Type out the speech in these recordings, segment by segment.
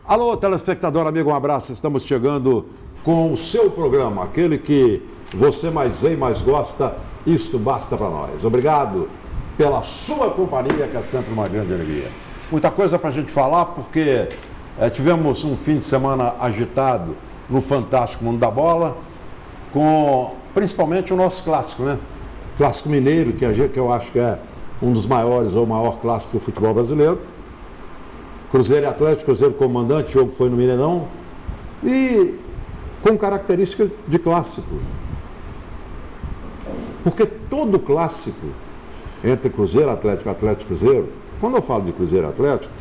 Alô, telespectador, amigo, um abraço. Estamos chegando com o seu programa, aquele que você mais vê e mais gosta. Isto basta para nós. Obrigado pela sua companhia, que é sempre uma grande alegria. Muita coisa para a gente falar, porque tivemos um fim de semana agitado no fantástico mundo da bola, com principalmente o nosso clássico, né? Clássico mineiro, que eu acho que é um dos maiores ou o maior clássico do futebol brasileiro. Cruzeiro e Atlético, Cruzeiro comandante, o jogo foi no Mineirão, e com característica de clássico. Porque todo clássico entre Cruzeiro, Atlético, Atlético e Cruzeiro, quando eu falo de Cruzeiro e Atlético,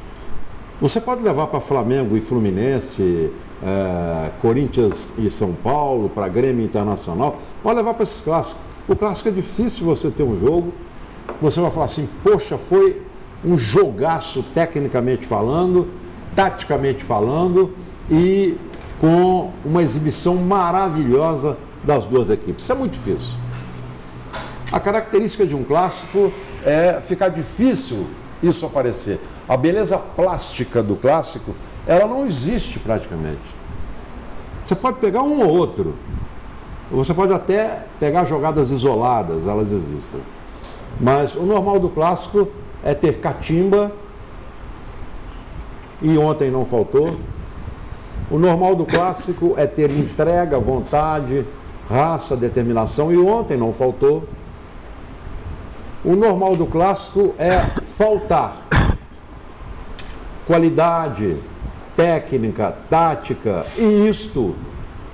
você pode levar para Flamengo e Fluminense, Corinthians e São Paulo, para Grêmio Internacional, pode levar para esses clássicos. O clássico é difícil você ter um jogo, você vai falar assim, poxa, foi um jogaço tecnicamente falando, taticamente falando e com uma exibição maravilhosa das duas equipes. Isso é muito difícil. A característica de um clássico é ficar difícil isso aparecer. A beleza plástica do clássico, ela não existe praticamente. Você pode pegar um ou outro, você pode até pegar jogadas isoladas, elas existem. Mas o normal do clássico é ter catimba, e ontem não faltou. O normal do clássico é ter entrega, vontade, raça, determinação, e ontem não faltou. O normal do clássico é faltar qualidade, técnica, tática, e isto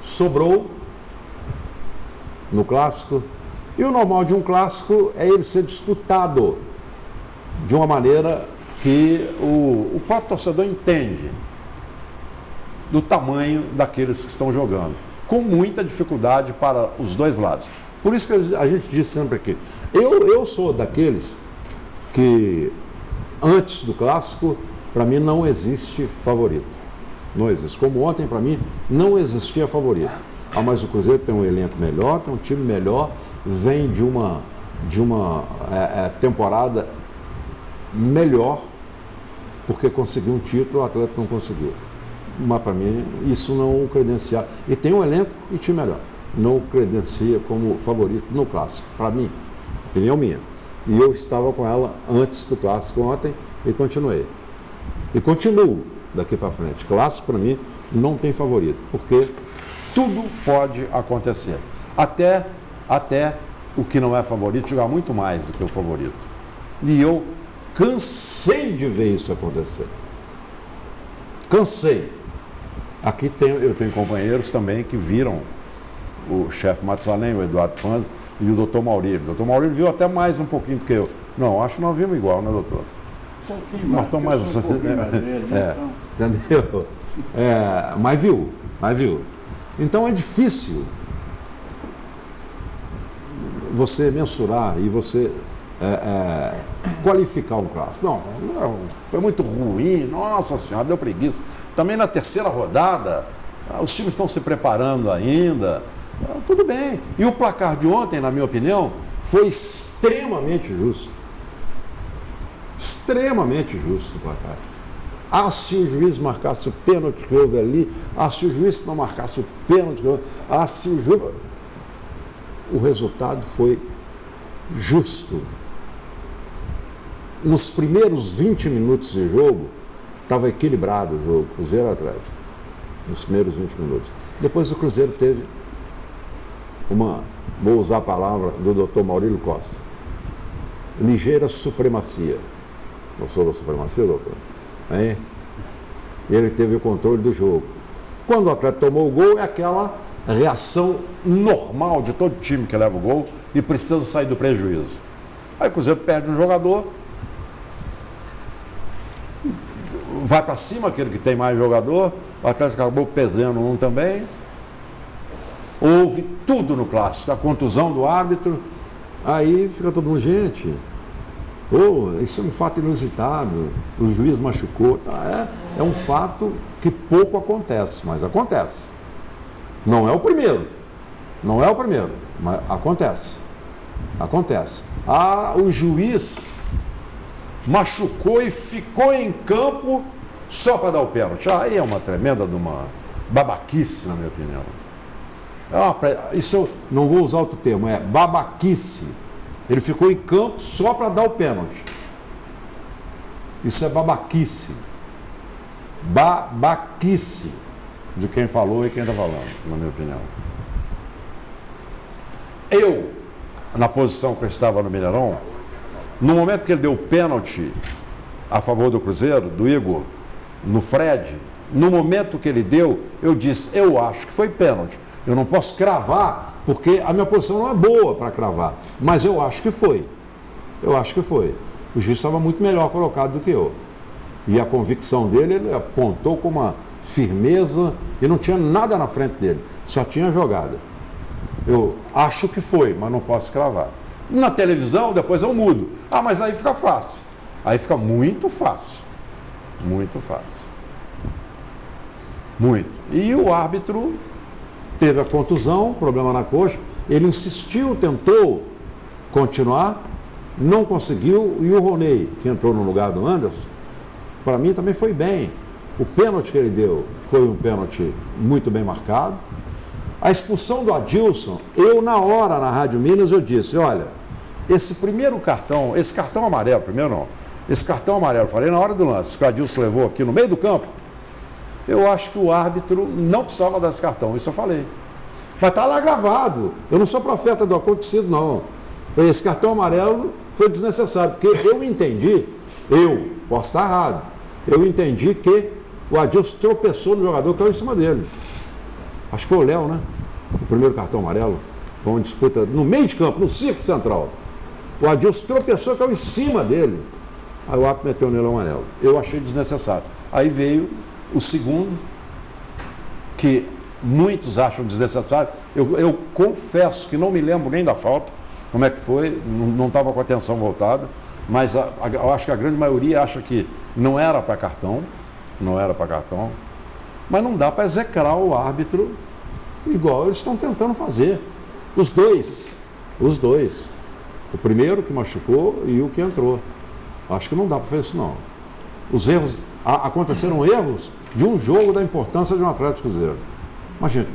sobrou no clássico. E o normal de um clássico é ele ser disputado de uma maneira que o próprio torcedor entende do tamanho daqueles que estão jogando, com muita dificuldade para os dois lados. Por isso que a gente diz sempre aqui, eu sou daqueles que antes do clássico, para mim não existe favorito. Não existe. Como ontem, para mim, não existia favorito. Mas o Cruzeiro tem um elenco melhor, tem um time melhor, vem de uma temporada melhor, porque conseguiu um título, o Atlético não conseguiu. Mas para mim isso não credencia. E tem um elenco e time melhor. Não credencia como favorito no clássico. Para mim, opinião minha. E eu estava com ela antes do clássico ontem e continuei. E continuo daqui para frente. Clássico para mim não tem favorito, porque tudo pode acontecer. Até o que não é favorito jogar muito mais do que o favorito. E eu cansei de ver isso acontecer. Cansei. Aqui eu tenho companheiros também que viram o chefe Matusalém, o Eduardo Panza e o doutor Maurílio. O doutor Maurílio viu até mais um pouquinho do que eu. Não, acho que nós vimos igual, né, doutor? Um pouquinho mais. Entendeu? Mas viu. Então é difícil você mensurar e você qualificar um clássico. Não, foi muito ruim, nossa senhora, deu preguiça. Também na terceira rodada, os times estão se preparando ainda, tudo bem. E o placar de ontem, na minha opinião, foi extremamente justo. Extremamente justo o placar. Se o juiz marcasse o pênalti que houve ali, se o juiz não marcasse o pênalti que houve, se o juiz... O resultado foi justo. Nos primeiros 20 minutos de jogo, estava equilibrado o jogo, Cruzeiro e Atlético. Nos primeiros 20 minutos. Depois o Cruzeiro teve vou usar a palavra do doutor Maurílio Costa, ligeira supremacia. Gostou da supremacia, doutor? Ele teve o controle do jogo. Quando o Atlético tomou o gol, é aquela reação normal de todo time que leva o gol e precisa sair do prejuízo. Aí o Cruzeiro perde um jogador, vai para cima, aquele que tem mais jogador, o Atlético acabou perdendo um também. Houve tudo no clássico, a contusão do árbitro, aí fica todo mundo, gente, isso é um fato inusitado, o juiz machucou, é um fato que pouco acontece, mas acontece. Não é o primeiro, mas acontece. O juiz machucou e ficou em campo só para dar o pênalti. Aí é uma tremenda de uma babaquice, na minha opinião. Isso eu não vou usar outro termo, é babaquice. Ele ficou em campo só para dar o pênalti. Isso é babaquice. Babaquice de quem falou e quem está falando, na minha opinião. Eu, na posição que eu estava no Mineirão, no momento que ele deu o pênalti a favor do Cruzeiro, do Igor, no Fred, no momento que ele deu, eu disse, eu acho que foi pênalti. Eu não posso cravar, porque a minha posição não é boa para cravar, mas eu acho que foi. Eu acho que foi. O juiz estava muito melhor colocado do que eu. E a convicção dele, ele apontou com uma firmeza e não tinha nada na frente dele, só tinha jogada. Eu acho que foi, mas não posso cravar. Na televisão, depois eu mudo. Ah, mas aí fica fácil. Aí fica muito fácil. Muito fácil. Muito. E o árbitro teve a contusão, problema na coxa, ele insistiu, tentou continuar, não conseguiu, e o Roney, que entrou no lugar do Anderson, para mim também foi bem. O pênalti que ele deu foi um pênalti muito bem marcado. A expulsão do Adilson, eu na hora na Rádio Minas eu disse, olha, esse primeiro cartão, esse cartão amarelo, primeiro não, esse cartão amarelo, falei na hora do lance, que o Adilson levou aqui no meio do campo, eu acho que o árbitro não precisava dar esse cartão, isso eu falei. Mas está lá gravado, eu não sou profeta do acontecido não. Esse cartão amarelo foi desnecessário, porque eu entendi, eu posso estar errado, eu entendi que o Adilson tropeçou no jogador que caiu em cima dele. Acho que foi o Léo, né? O primeiro cartão amarelo. Foi uma disputa no meio de campo, no círculo central. O Adilson tropeçou e caiu em cima dele. Aí o árbitro meteu nele o amarelo. Eu achei desnecessário. Aí veio o segundo, que muitos acham desnecessário. Eu confesso que não me lembro nem da falta, como é que foi, não estava com a atenção voltada, mas eu acho que a grande maioria acha que não era para cartão, não era para cartão, mas não dá para execrar o árbitro igual eles estão tentando fazer. Os dois. O primeiro que machucou e o que entrou. Acho que não dá para fazer isso não. Os erros, aconteceram erros de um jogo da importância de um Atlético Cruzeiro. Mas gente,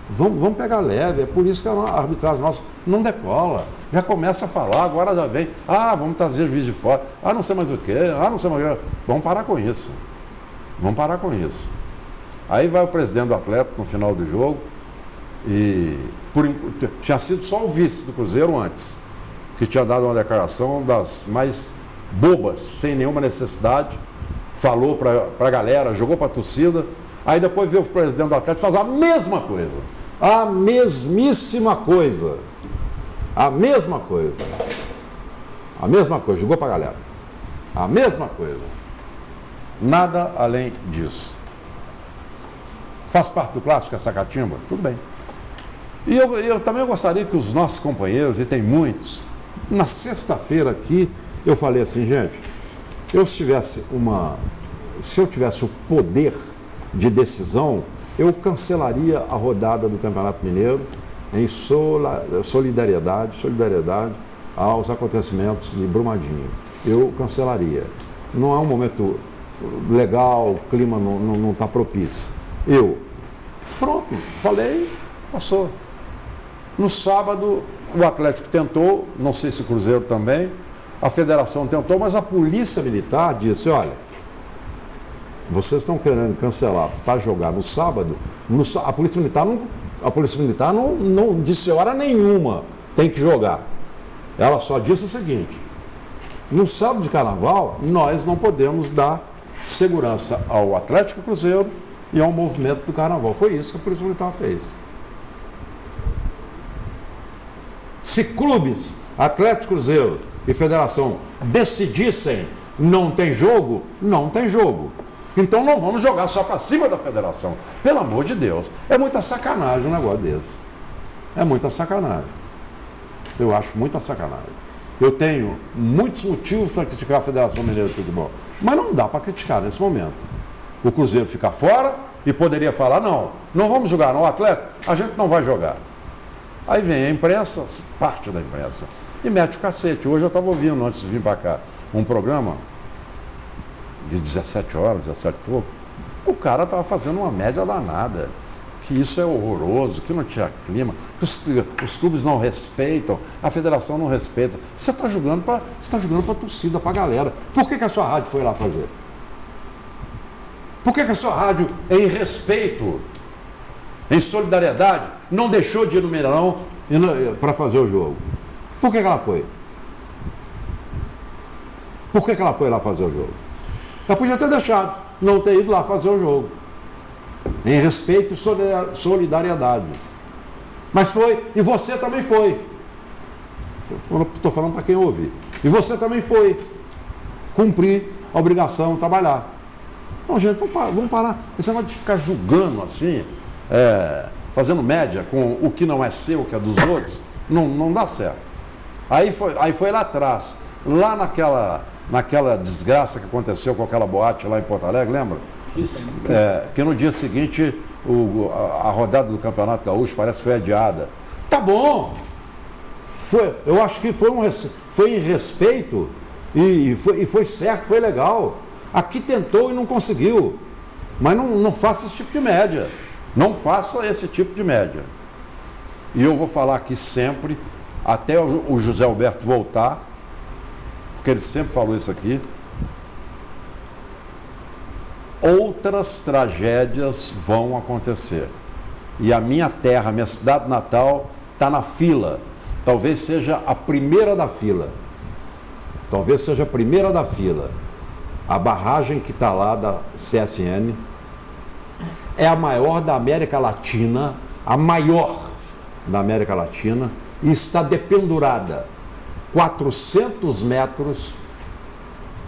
vamos pegar leve, é por isso que a arbitragem nossa não decola. Já começa a falar, agora já vem, vamos trazer juiz de fora, não sei mais o quê, não sei mais o quê. Vamos parar com isso. Vamos parar com isso. Aí vai o presidente do Atlético no final do jogo e tinha sido só o vice do Cruzeiro antes, que tinha dado uma declaração das mais bobas, sem nenhuma necessidade, falou para a galera, jogou para a torcida, aí depois veio o presidente do Atlético fazer a mesma coisa, a mesmíssima coisa, a mesma coisa, jogou para a galera, a mesma coisa, nada além disso. Faz parte do clássico essa catimba? Tudo bem. E eu também gostaria que os nossos companheiros, e tem muitos, na sexta-feira aqui, eu falei assim, gente, se eu tivesse o poder de decisão, eu cancelaria a rodada do Campeonato Mineiro em solidariedade aos acontecimentos de Brumadinho. Eu cancelaria. Não é um momento legal, o clima não está propício. Pronto, falei, passou. No sábado, o Atlético tentou, não sei se o Cruzeiro também, a federação tentou, mas a Polícia Militar disse, olha, vocês estão querendo cancelar para jogar no sábado, a Polícia Militar não disse hora nenhuma, tem que jogar. Ela só disse o seguinte, no sábado de carnaval, nós não podemos dar segurança ao Atlético Cruzeiro e ao movimento do carnaval. Foi isso que a Polícia Militar fez. Se clubes, Atlético Cruzeiro e Federação decidissem não tem jogo, não tem jogo. Então não vamos jogar só para cima da Federação. Pelo amor de Deus. É muita sacanagem um negócio desse. É muita sacanagem. Eu acho muita sacanagem. Eu tenho muitos motivos para criticar a Federação Mineira de Futebol, mas não dá para criticar nesse momento. O Cruzeiro fica fora e poderia falar, não vamos jogar no Atlético, a gente não vai jogar. Aí vem a imprensa, parte da imprensa, e mete o cacete. Hoje eu estava ouvindo, antes de vir para cá, um programa de 17 horas, 17 e pouco, o cara estava fazendo uma média danada. Que isso é horroroso, que não tinha clima, que os clubes não respeitam, a federação não respeita. Você está jogando para a torcida, para a galera. Por que a sua rádio foi lá fazer? Por que a sua rádio, em respeito, em solidariedade, não deixou de ir no Mineirão para fazer o jogo? Por que ela foi? Por que ela foi lá fazer o jogo? Ela podia ter deixado, não ter ido lá fazer o jogo. Em respeito e solidariedade. Mas foi, e você também foi. Estou falando para quem ouve. E você também foi cumprir a obrigação, trabalhar. Não, gente, vamos parar. Esse negócio de ficar julgando assim, fazendo média com o que não é seu, que é dos outros, não dá certo. Aí foi lá atrás, lá naquela desgraça que aconteceu com aquela boate lá em Porto Alegre, lembra? Isso. Que no dia seguinte a rodada do Campeonato Gaúcho parece que foi adiada. Tá bom! Eu acho que foi em respeito e foi certo, foi legal. Aqui tentou e não conseguiu. Mas não faça esse tipo de média. Não faça esse tipo de média. E eu vou falar aqui sempre, até o José Alberto voltar, porque ele sempre falou isso aqui. Outras tragédias vão acontecer. E a minha terra, a minha cidade natal, está na fila. Talvez seja a primeira da fila. Talvez seja a primeira da fila. A barragem que está lá da CSN é a maior da América Latina, a maior da América Latina, e está dependurada 400 metros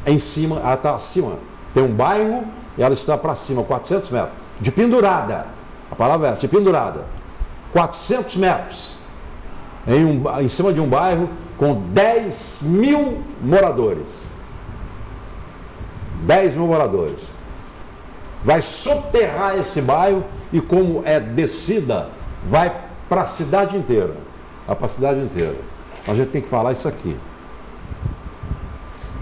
em cima, ela está acima. Tem um bairro e ela está para cima, 400 metros. De pendurada, a palavra é essa, de pendurada. 400 metros em cima de um bairro com 10 mil moradores. 10 mil moradores. Vai soterrar esse bairro e, como é descida, vai para a cidade inteira. Vai para a cidade inteira. A gente tem que falar isso aqui.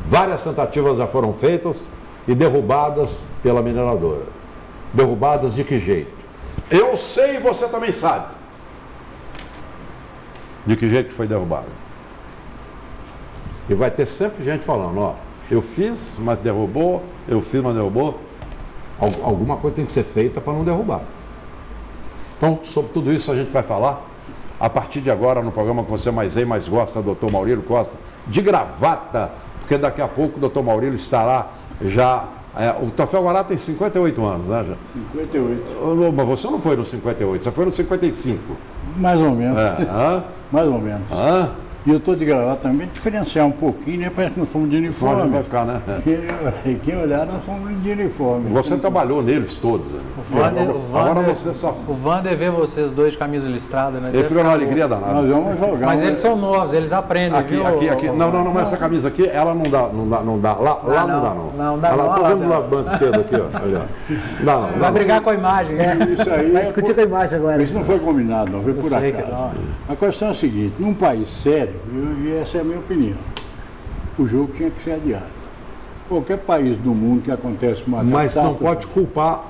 Várias tentativas já foram feitas e derrubadas pela mineradora. Derrubadas de que jeito? Eu sei e você também sabe. De que jeito foi derrubada? E vai ter sempre gente falando, ó, eu fiz, mas derrubou, eu fiz, mas derrubou. Alguma coisa tem que ser feita para não derrubar. Então, sobre tudo isso a gente vai falar a partir de agora no programa que você mais gosta, Dr. Maurílio Costa, de gravata, porque daqui a pouco o Dr. Maurílio estará já... o Troféu Guará tem 58 anos, né? Já? 58. Mas você não foi no 58, você foi no 55. Mais ou menos. Mais ou menos. E eu estou de gravata também, diferenciar um pouquinho, né? Parece que nós somos de uniforme. Não vai ficar, né? Quem olhar, nós somos de uniforme. Você trabalhou neles todos, né? Agora você só... O Wander vê vocês dois de camisa listrada, né? Ele fica numa alegria danada. Nós vamos jogar. Mas eles são novos, eles aprendem, aqui. Não, mas essa camisa aqui, ela não dá. Lá não dá, não. Não dá, não. Tô vendo lá do banco esquerdo aqui, ó. Olha. Não. Vai brigar com a imagem, né? Isso aí vai discutir com a imagem agora. Isso não foi combinado, não foi por acaso. A questão é a seguinte, num país sério, e essa é a minha opinião, o jogo tinha que ser adiado. Qualquer país do mundo que acontece uma Mas não pode culpar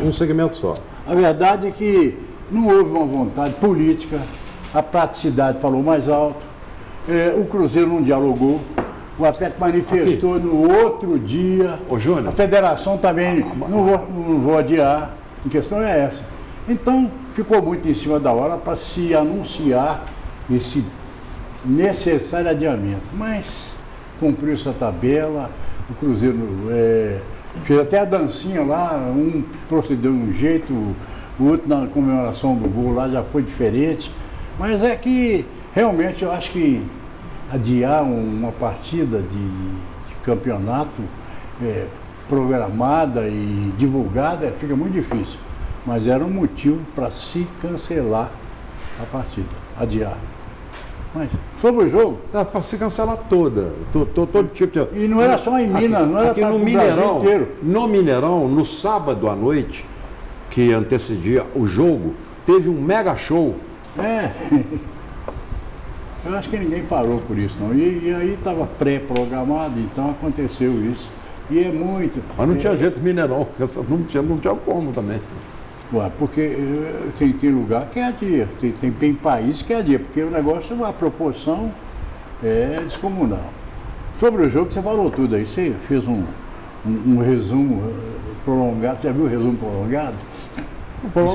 um segmento só. A verdade é que não houve uma vontade política, a praticidade falou mais alto, o Cruzeiro não dialogou, o Atlético manifestou aqui no outro dia, a federação também, não vou adiar, a questão é essa. Então, ficou muito em cima da hora para se anunciar esse necessário adiamento. Mas cumpriu essa tabela, o Cruzeiro fez até a dancinha lá, um procedeu de um jeito, o outro na comemoração do gol lá já foi diferente. Mas é que realmente eu acho que adiar uma partida de campeonato programada e divulgada fica muito difícil. Mas era um motivo para se cancelar a partida, adiar. Mas sobre o jogo... Para se cancelar toda, todo tipo de... E não era só em Minas, não era aqui no Mineirão, inteiro. No Mineirão, no sábado à noite, que antecedia o jogo, teve um mega show. Eu acho que ninguém parou por isso, não. E aí estava pré-programado, então aconteceu isso. E é muito. Mas não tinha jeito Mineirão, não tinha como também. Ué, porque tem lugar que é a dia, tem país que é a dia, porque o negócio, a proporção é descomunal. Sobre o jogo, você falou tudo aí, você fez um resumo prolongado, já viu o resumo prolongado?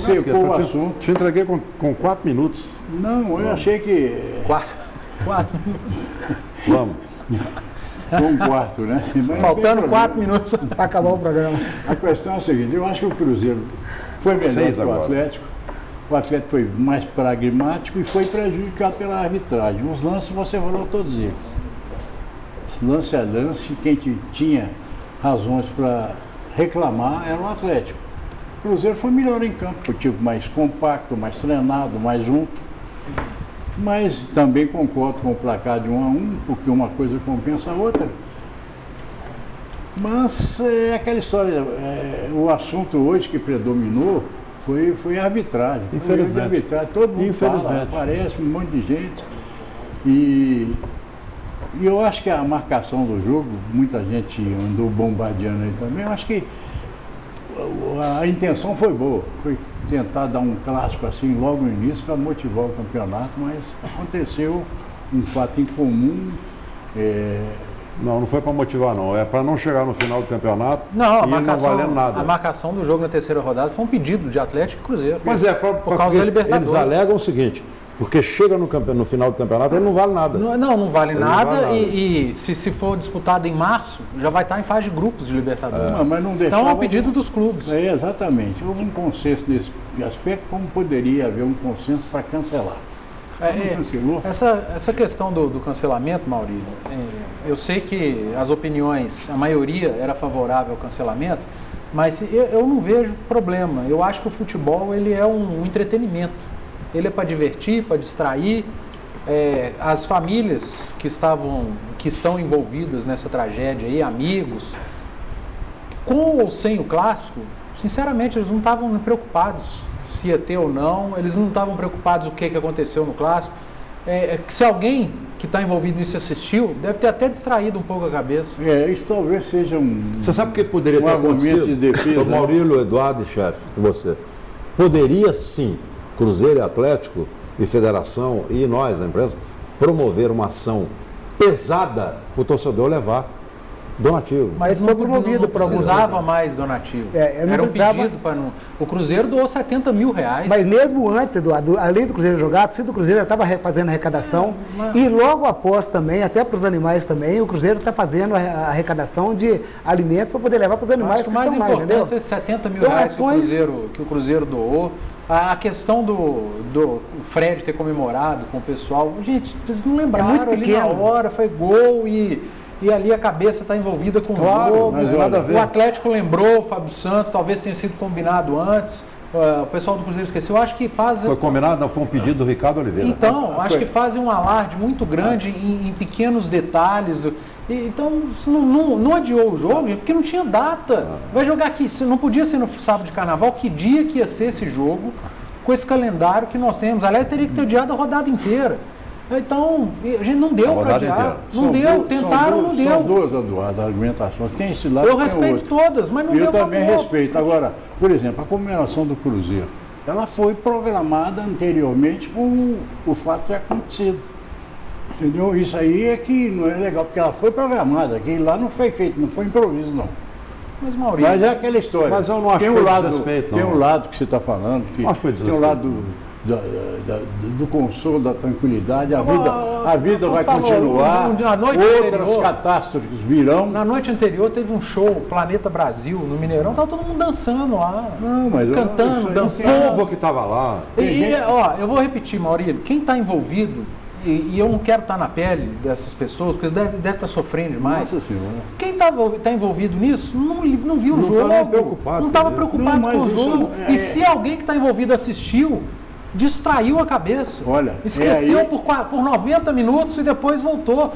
Secou o assunto. Te entreguei com 4 minutos. Não, eu achei que... 4 minutos. Vamos. Com um quarto, né? Mas faltando 4 minutos para acabar o programa. A questão é a seguinte, eu acho que o Cruzeiro foi melhor que o Atlético. O Atlético foi mais pragmático e foi prejudicado pela arbitragem. Os lances você falou todos eles. Lance a lance, quem tinha razões para reclamar era o Atlético. O Cruzeiro foi melhor em campo, foi tipo mais compacto, mais treinado, mais junto. Mas também concordo com o placar de 1-1, porque uma coisa compensa a outra. Mas é aquela história, o assunto hoje que predominou foi a arbitragem. Infelizmente. A arbitragem, todo mundo fala, aparece um monte de gente. E eu acho que a marcação do jogo, muita gente andou bombardeando aí também, eu acho que a intenção foi boa, foi tentar dar um clássico assim logo no início para motivar o campeonato, mas aconteceu um fato incomum. Não foi para motivar não, é para não chegar no final do campeonato e não valendo nada. A marcação do jogo na terceira rodada foi um pedido de Atlético e Cruzeiro. Mas por causa da Libertadores. Eles alegam o seguinte, porque chega no final do campeonato ele não vale nada. Não vale nada, e se for disputado em março, já vai estar em fase de grupos de Libertadores. Mas não então é um pedido dos clubes. Exatamente. Houve um consenso nesse aspecto, como poderia haver um consenso para cancelar. Essa questão do cancelamento, Maurílio, eu sei que as opiniões, a maioria era favorável ao cancelamento, mas eu não vejo problema. Eu acho que o futebol ele é um entretenimento. Ele é para divertir, para distrair. As famílias que estão envolvidas nessa tragédia aí, amigos, com ou sem o clássico, sinceramente eles não estavam preocupados se ia ter ou não, eles não estavam preocupados o que aconteceu no clássico. Se alguém que está envolvido nisso assistiu, deve ter até distraído um pouco a cabeça. Isso talvez seja Você sabe o que poderia ter argumento de defesa? O Maurílio, Eduardo e chefe, você. Poderia sim, Cruzeiro e Atlético e Federação e nós, a imprensa, promover uma ação pesada para o torcedor levar donativo. Mas não precisava mais donativo. Era um pedido para não... O Cruzeiro doou R$70 mil. Mas mesmo antes, Eduardo, além do Cruzeiro jogar, a torcida do Cruzeiro já estava fazendo arrecadação. E logo após também, até para os animais também, o Cruzeiro está fazendo a arrecadação de alimentos para poder levar para os animais que estão lá, entendeu? Mais importante é R$70 mil que o Cruzeiro doou. A questão do Fred ter comemorado com o pessoal, gente, eles não lembraram ali na hora, foi gol e ali a cabeça está envolvida com o jogo. O Atlético lembrou, o Fábio Santos, talvez tenha sido combinado antes, o pessoal do Cruzeiro esqueceu. Acho que faz... Foi combinado? Não, foi um pedido do Ricardo Oliveira. Então, acho que fazem um alarde muito grande em pequenos detalhes. Então, não adiou o jogo, porque não tinha data. Vai jogar aqui, se não podia ser no sábado de carnaval, que dia que ia ser esse jogo, com esse calendário que nós temos? Aliás, teria que ter adiado a rodada inteira. Então, a gente não deu para adiar. Não deu, tentaram, não deu. São duas argumentações. Tem esse lado, eu respeito todas, mas não deu. Eu também respeito. Agora, por exemplo, a comemoração do Cruzeiro, ela foi programada anteriormente com o fato de ter acontecido. Entendeu? Isso aí é que não é legal, porque ela foi programada. Aquilo lá não foi feito, não foi improviso, não. Mas é aquela história. Mas eu não acho que foi desrespeito, não. Tem um lado que você está falando, que tem um lado do consolo, da tranquilidade, a vida vai continuar, outras catástrofes virão. Na noite anterior teve um show, Planeta Brasil, no Mineirão, estava todo mundo dançando lá, cantando, dançando. O povo que estava lá. Eu vou repetir, Maurílio, quem está envolvido, e eu não quero estar na pele dessas pessoas, porque eles devem estar sofrendo demais. Nossa Senhora. Quem está envolvido nisso não viu o jogo, não estava preocupado com o jogo. E se alguém que está envolvido assistiu, distraiu a cabeça. Olha, esqueceu por 90 minutos e depois voltou.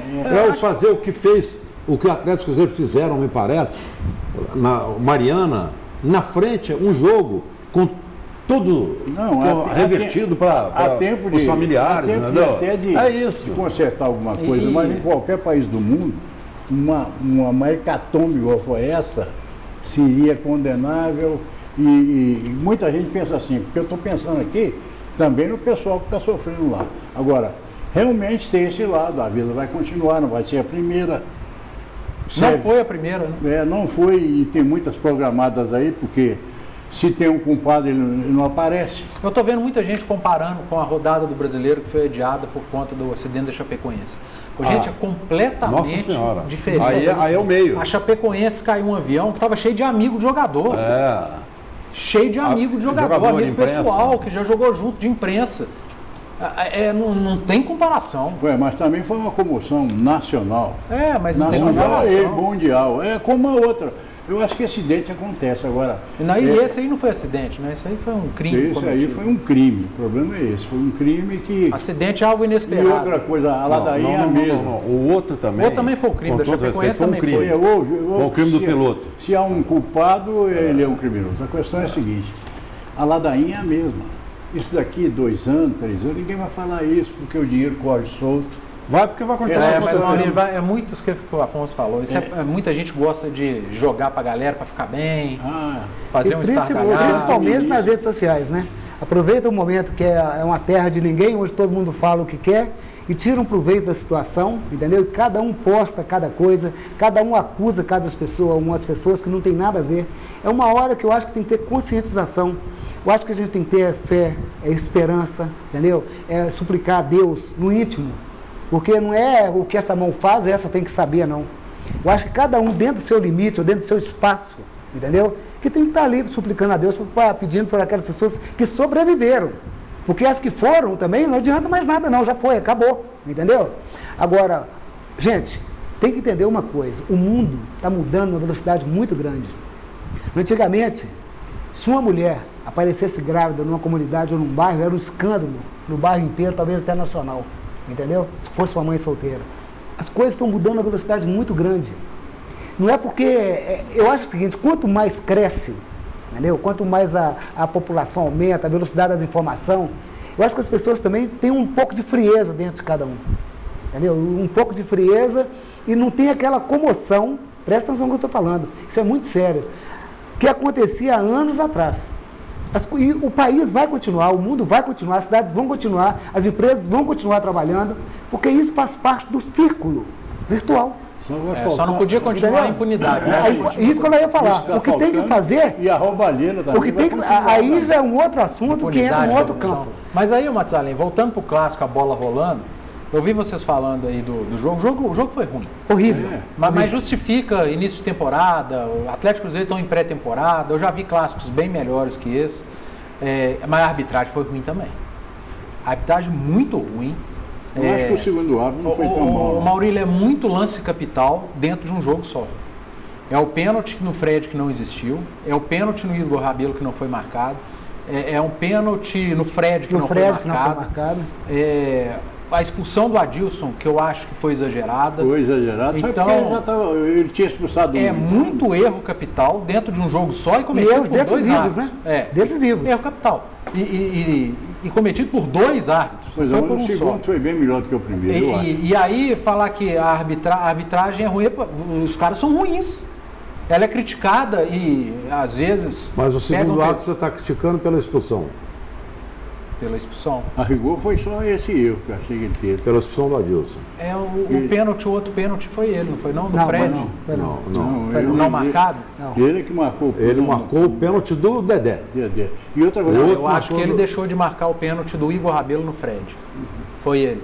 Fazer o que fez, o que o Atlético e o Cruzeiro fizeram, me parece, na Mariana, na frente, um jogo com tudo revertido para os familiares, entendeu? Até de consertar alguma coisa, mas em qualquer país do mundo, uma hecatombe igual foi essa, seria condenável e muita gente pensa assim, porque eu estou pensando aqui também no pessoal que está sofrendo lá. Agora, realmente tem esse lado, a vida vai continuar, não vai ser a primeira. Não foi a primeira, né? Não foi, e tem muitas programadas aí, porque se tem um culpado, ele não aparece. Eu estou vendo muita gente comparando com a rodada do Brasileiro que foi adiada por conta do acidente da Chapecoense. Gente, é completamente diferente. Aí é o meio. A Chapecoense caiu um avião que estava cheio de amigo de jogador. Cheio de amigo de jogador, amigo pessoal, que já jogou junto, de imprensa. Não tem comparação. Mas também foi uma comoção nacional. Mas não tem comparação. E mundial. É como a outra. Eu acho que acidente acontece agora. E esse aí não foi acidente, né? Esse aí foi um crime. Esse aí foi um crime. O problema é esse. Foi um crime que... Acidente é algo inesperado. E outra coisa, a ladainha mesmo. Não. O outro também. O outro também foi o crime. Da Chapecoense também foi. Foi o crime do piloto. Se há um culpado, ele é um criminoso. A questão é a seguinte. A ladainha é a mesma. Isso daqui, 2 anos, 3 anos, ninguém vai falar isso, porque o dinheiro corre solto. Vai porque vai continuar acontecendo. Mas é muito isso que o Afonso falou. Muita gente gosta de jogar pra galera pra ficar bem, fazer um estardalhado. Principalmente nas redes sociais, né? Aproveita o momento que é uma terra de ninguém, onde todo mundo fala o que quer e tira um proveito da situação, entendeu? E cada um posta cada coisa, cada um acusa umas pessoas que não tem nada a ver. É uma hora que eu acho que tem que ter conscientização. Eu acho que a gente tem que ter fé, esperança, entendeu? Suplicar a Deus no íntimo. Porque não é o que essa mão faz, essa tem que saber, não. Eu acho que cada um dentro do seu limite, ou dentro do seu espaço, entendeu? Que tem que estar ali suplicando a Deus, pedindo por aquelas pessoas que sobreviveram. Porque as que foram também não adianta mais nada, não. Já foi, acabou, entendeu? Agora, gente, tem que entender uma coisa. O mundo está mudando numa velocidade muito grande. Antigamente, se uma mulher aparecesse grávida numa comunidade ou num bairro, era um escândalo no bairro inteiro, talvez até nacional. Entendeu? Se fosse uma mãe solteira. As coisas estão mudando a velocidade muito grande. Não é porque... eu acho o seguinte, quanto mais cresce, entendeu? Quanto mais a população aumenta, a velocidade das informações, eu acho que as pessoas também têm um pouco de frieza dentro de cada um. Entendeu? Um pouco de frieza e não tem aquela comoção, presta atenção no que eu estou falando, isso é muito sério, que acontecia há anos atrás. E o país vai continuar, o mundo vai continuar, as cidades vão continuar, as empresas vão continuar trabalhando, porque isso faz parte do círculo virtual. Só não podia continuar a impunidade. Né? Isso que eu ia falar. O que tem que fazer... E a roubalheira também. Aí já é um outro assunto que entra em outro campo. Mas aí, Matusalém, voltando para o clássico, a bola rolando, eu vi vocês falando aí do jogo. O jogo foi ruim. Horrível. Mas justifica início de temporada, o Atlético Cruzeiro estão em pré-temporada, eu já vi clássicos bem melhores que esse, mas a arbitragem foi ruim também. A arbitragem muito ruim. Eu acho que o segundo árbitro não foi tão mal. O Maurílio é muito lance capital dentro de um jogo só. É o pênalti no Fred que não existiu, é o pênalti no Igor Rabelo que não foi marcado, é um pênalti no Fred que não foi marcado. A expulsão do Adilson, que eu acho que foi exagerada. Foi exagerado, então, ele tinha expulsado muito erro capital dentro de um jogo só e cometido por dois árbitros. Né? Decisivos. Erro capital. E cometido por 2 árbitros. Pois é, o segundo foi bem melhor do que o primeiro, eu acho. E aí falar que a arbitragem é ruim, os caras são ruins. Ela é criticada e às vezes... Mas o segundo árbitro você está criticando pela expulsão. Pela expulsão. A rigor foi só esse erro que eu achei que ele teve. Pela expulsão do Adilson. O pênalti, o outro pênalti foi ele, não foi não? Do Fred? Não marcado? Não. Ele que marcou o pênalti. Ele marcou o pênalti do Dedé. E outra coisa... Eu acho que ele deixou de marcar o pênalti do Igor Rabelo no Fred. Foi ele.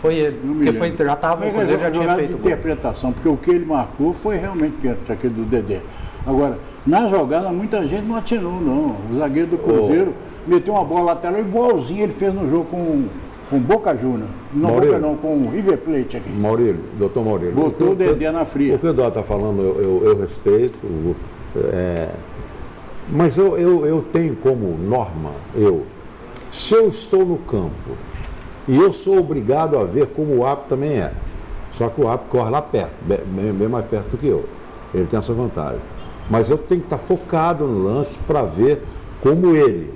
Porque já estava, o Cruzeiro já tinha feito. Interpretação, porque o que ele marcou foi realmente aquele do Dedé. Agora, na jogada, muita gente não atinou, não. O zagueiro do Cruzeiro meteu uma bola lateral igualzinho ele fez no jogo com Boca Juniors. Não, Boca não, com o River Plate aqui. Doutor Maurílio. Botou o Dedé na fria. O que o Eduardo está falando, eu respeito. Mas eu tenho como norma, se eu estou no campo e eu sou obrigado a ver como o árbitro também é. Só que o árbitro corre lá perto, bem mais perto do que eu. Ele tem essa vantagem. Mas eu tenho que estar focado no lance para ver como ele.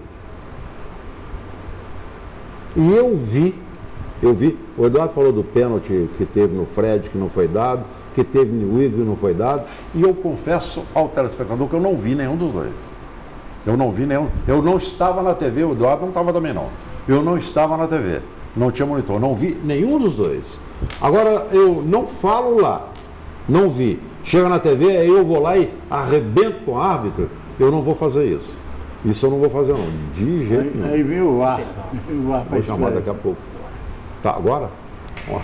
E eu vi Eu vi, o Eduardo falou do pênalti que teve no Fred, que não foi dado, que teve no Igor, que não foi dado, e eu confesso ao telespectador que eu não vi nenhum dos dois. Eu não vi nenhum, eu não estava na TV, o Eduardo não estava também não. Eu não estava na TV, não tinha monitor, não vi nenhum dos dois. Agora, eu não falo lá, não vi. Chega na TV, aí eu vou lá e arrebento com o árbitro, eu não vou fazer isso. Isso eu não vou fazer não, de jeito nenhum. Aí vem o ar. Vou chamar daqui a pouco. Tá, agora? Ó,